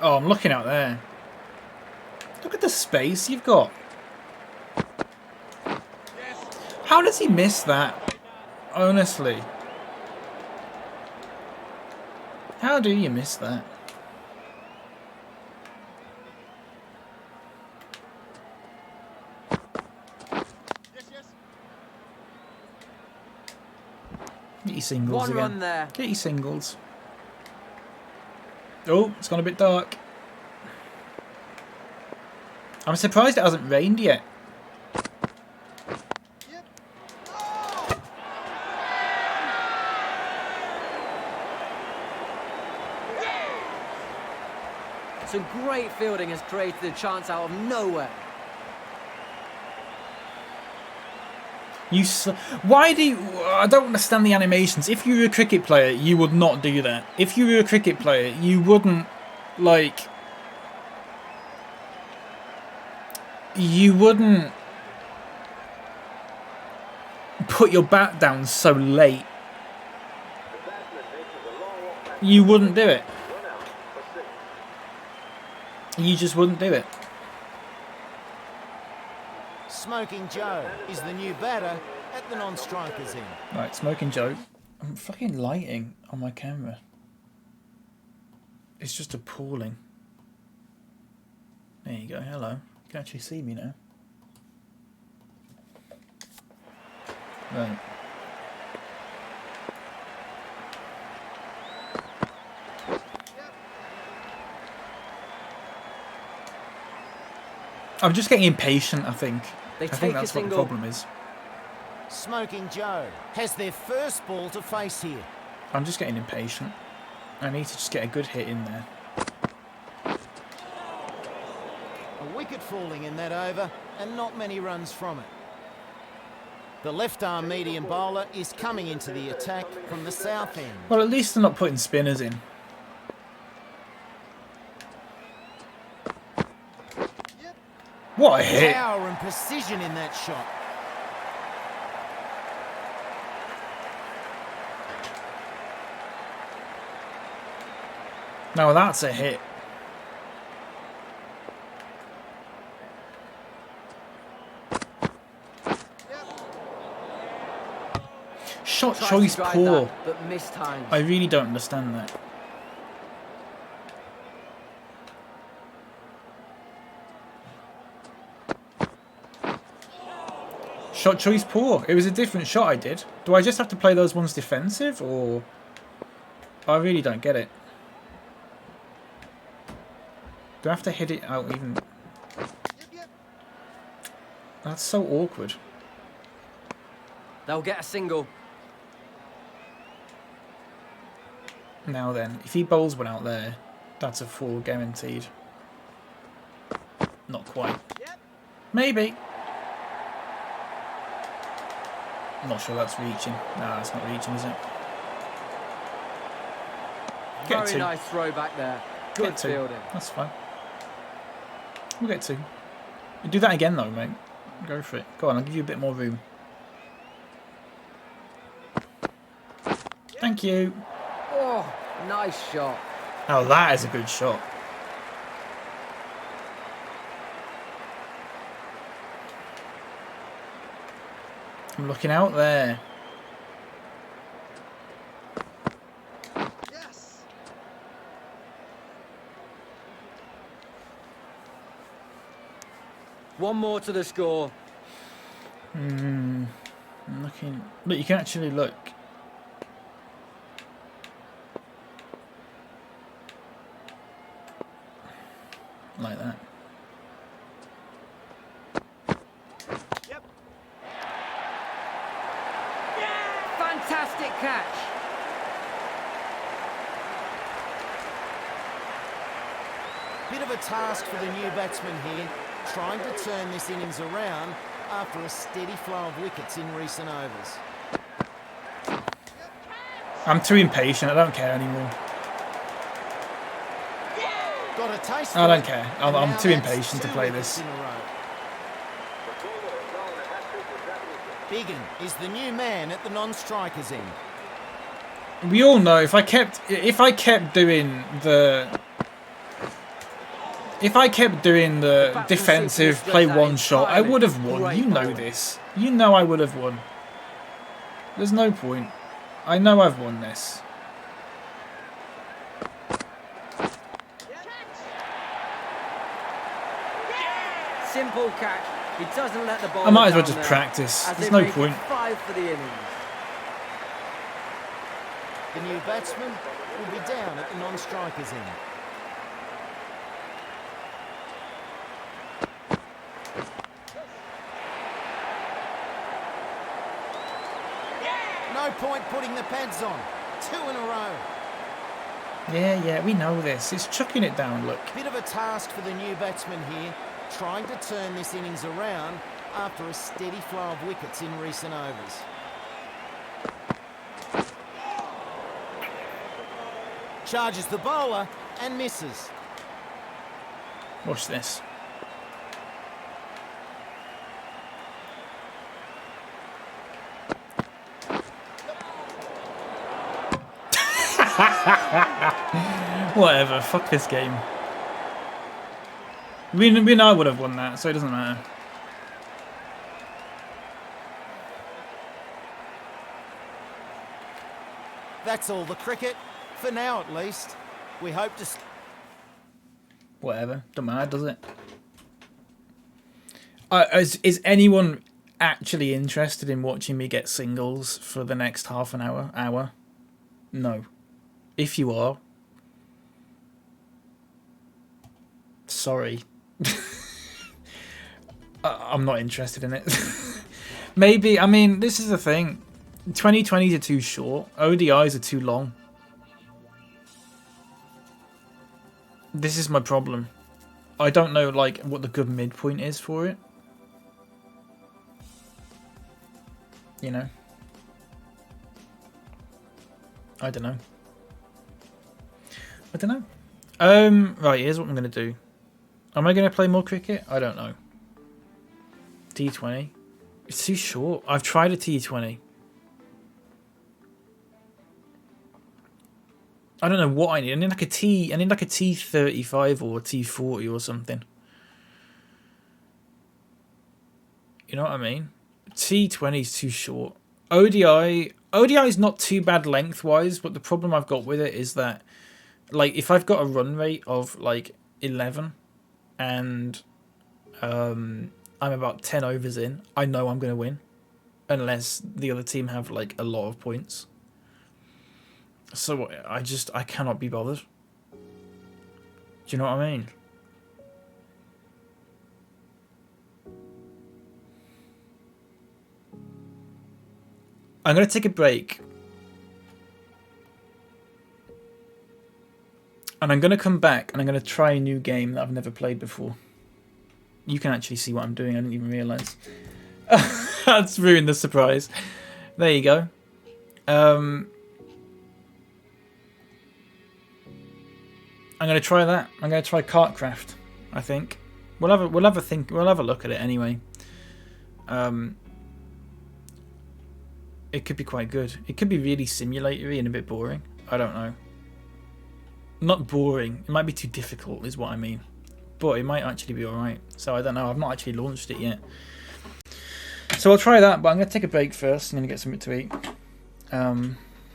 Oh, I'm looking out there. Look at the space you've got. How does he miss that? Honestly. How do you miss that? Get your singles 1 again. run there. Get your singles. Oh, it's gone a bit dark. I'm surprised it hasn't rained yet. Some great fielding has created a chance out of nowhere. Why do you... I don't understand the animations. If you were a cricket player, you would not do that. If you were a cricket player, you wouldn't, like... You wouldn't put your bat down so late. You wouldn't do it. You just wouldn't do it. Smoking Joe is the new batter at the non-strikers end. Right, Smoking Joe. I'm fucking lighting on my camera. It's just appalling. There you go, hello. You can actually see me now. Right. I'm just getting impatient, I think. I think that's what the problem is. Smoking Joe has their first ball to face here. I'm just getting impatient. I need to just get a good hit in there. A wicket falling in that over and not many runs from it. The left-arm medium bowler is coming into the attack from the south end. Well, at least they're not putting spinners in. What a hit! Power and precision in that shot. Now that's a hit. Shot choice poor. But mistimed. I really don't understand that. Shot choice poor. It was a different shot I did. Do I just have to play those ones defensive, or... I really don't get it. Do I have to hit it out even... That's so awkward. They'll get a single. Now then, if he bowls one out there, that's a 4 guaranteed. Not quite. Maybe. I'm not sure that's reaching. Nah, it's not reaching, is it? Get Very nice throw back there. Good fielding. That's fine. We'll get 2. You do that again though, mate. Go for it. Go on, I'll give you a bit more room. Thank you. Oh, nice shot. Oh, that is a good shot. I'm looking out there. Yes. One more to the score. I'm looking. Look, you can actually look. Like that. Yep. Fantastic catch. Bit of a task for the new batsman here, trying to turn this innings around after a steady flow of wickets in recent overs. I'm too impatient. I don't care anymore. Got a taste I don't for it, care. and I'm now too that's impatient to 2 play wickets this. in a row. Biggin is the new man at the non-strikers end. We all know if I kept doing the defensive play one shot, I would have won. You know this. You know I would have won. There's no point. I know I've won this. Simple catch. He doesn't let the ball. I might as well just practice. There's no point. 5 for the innings. The new batsman will be down at the non-strikers end. No point putting the pads on. 2 in a row. Yeah, we know this. It's chucking it down, look. Bit of a task for the new batsman here, trying to turn this innings around after a steady flow of wickets in recent overs. Charges the bowler and misses. Watch this. Whatever, fuck this game. We know I would have won that, so it doesn't matter. That's all the cricket, for now at least. We hope to... Whatever, don't matter, does it? Is anyone actually interested in watching me get singles for the next half an hour? No. If you are, sorry. I'm not interested in it. Maybe, I mean, this is the thing. 2020s are too short. ODIs are too long. This is my problem. I don't know, like, what the good midpoint is for it. You know? I don't know. Right, here's what I'm going to do. Am I going to play more cricket? I don't know. T20. It's too short. I've tried a T20. I don't know what I need. I need like a T35 or a T40 or something. You know what I mean? T20 is too short. ODI is not too bad lengthwise, but the problem I've got with it is that, like, if I've got a run rate of like 11 and I'm about 10 overs in, I know I'm going to win unless the other team have like a lot of points. So I cannot be bothered. Do you know what I mean? I'm going to take a break. And I'm going to come back and I'm going to try a new game that I've never played before. You can actually see what I'm doing. I didn't even realise. That's ruined the surprise. There you go. I'm gonna try that. I'm gonna try Kartcraft. I think we'll have a look at it anyway. It could be quite good. It could be really simulatory and a bit boring. I don't know. Not boring. It might be too difficult, is what I mean. But it might actually be alright. So I don't know. I've not actually launched it yet. So I'll try that, but I'm going to take a break first. I'm going to get something to eat.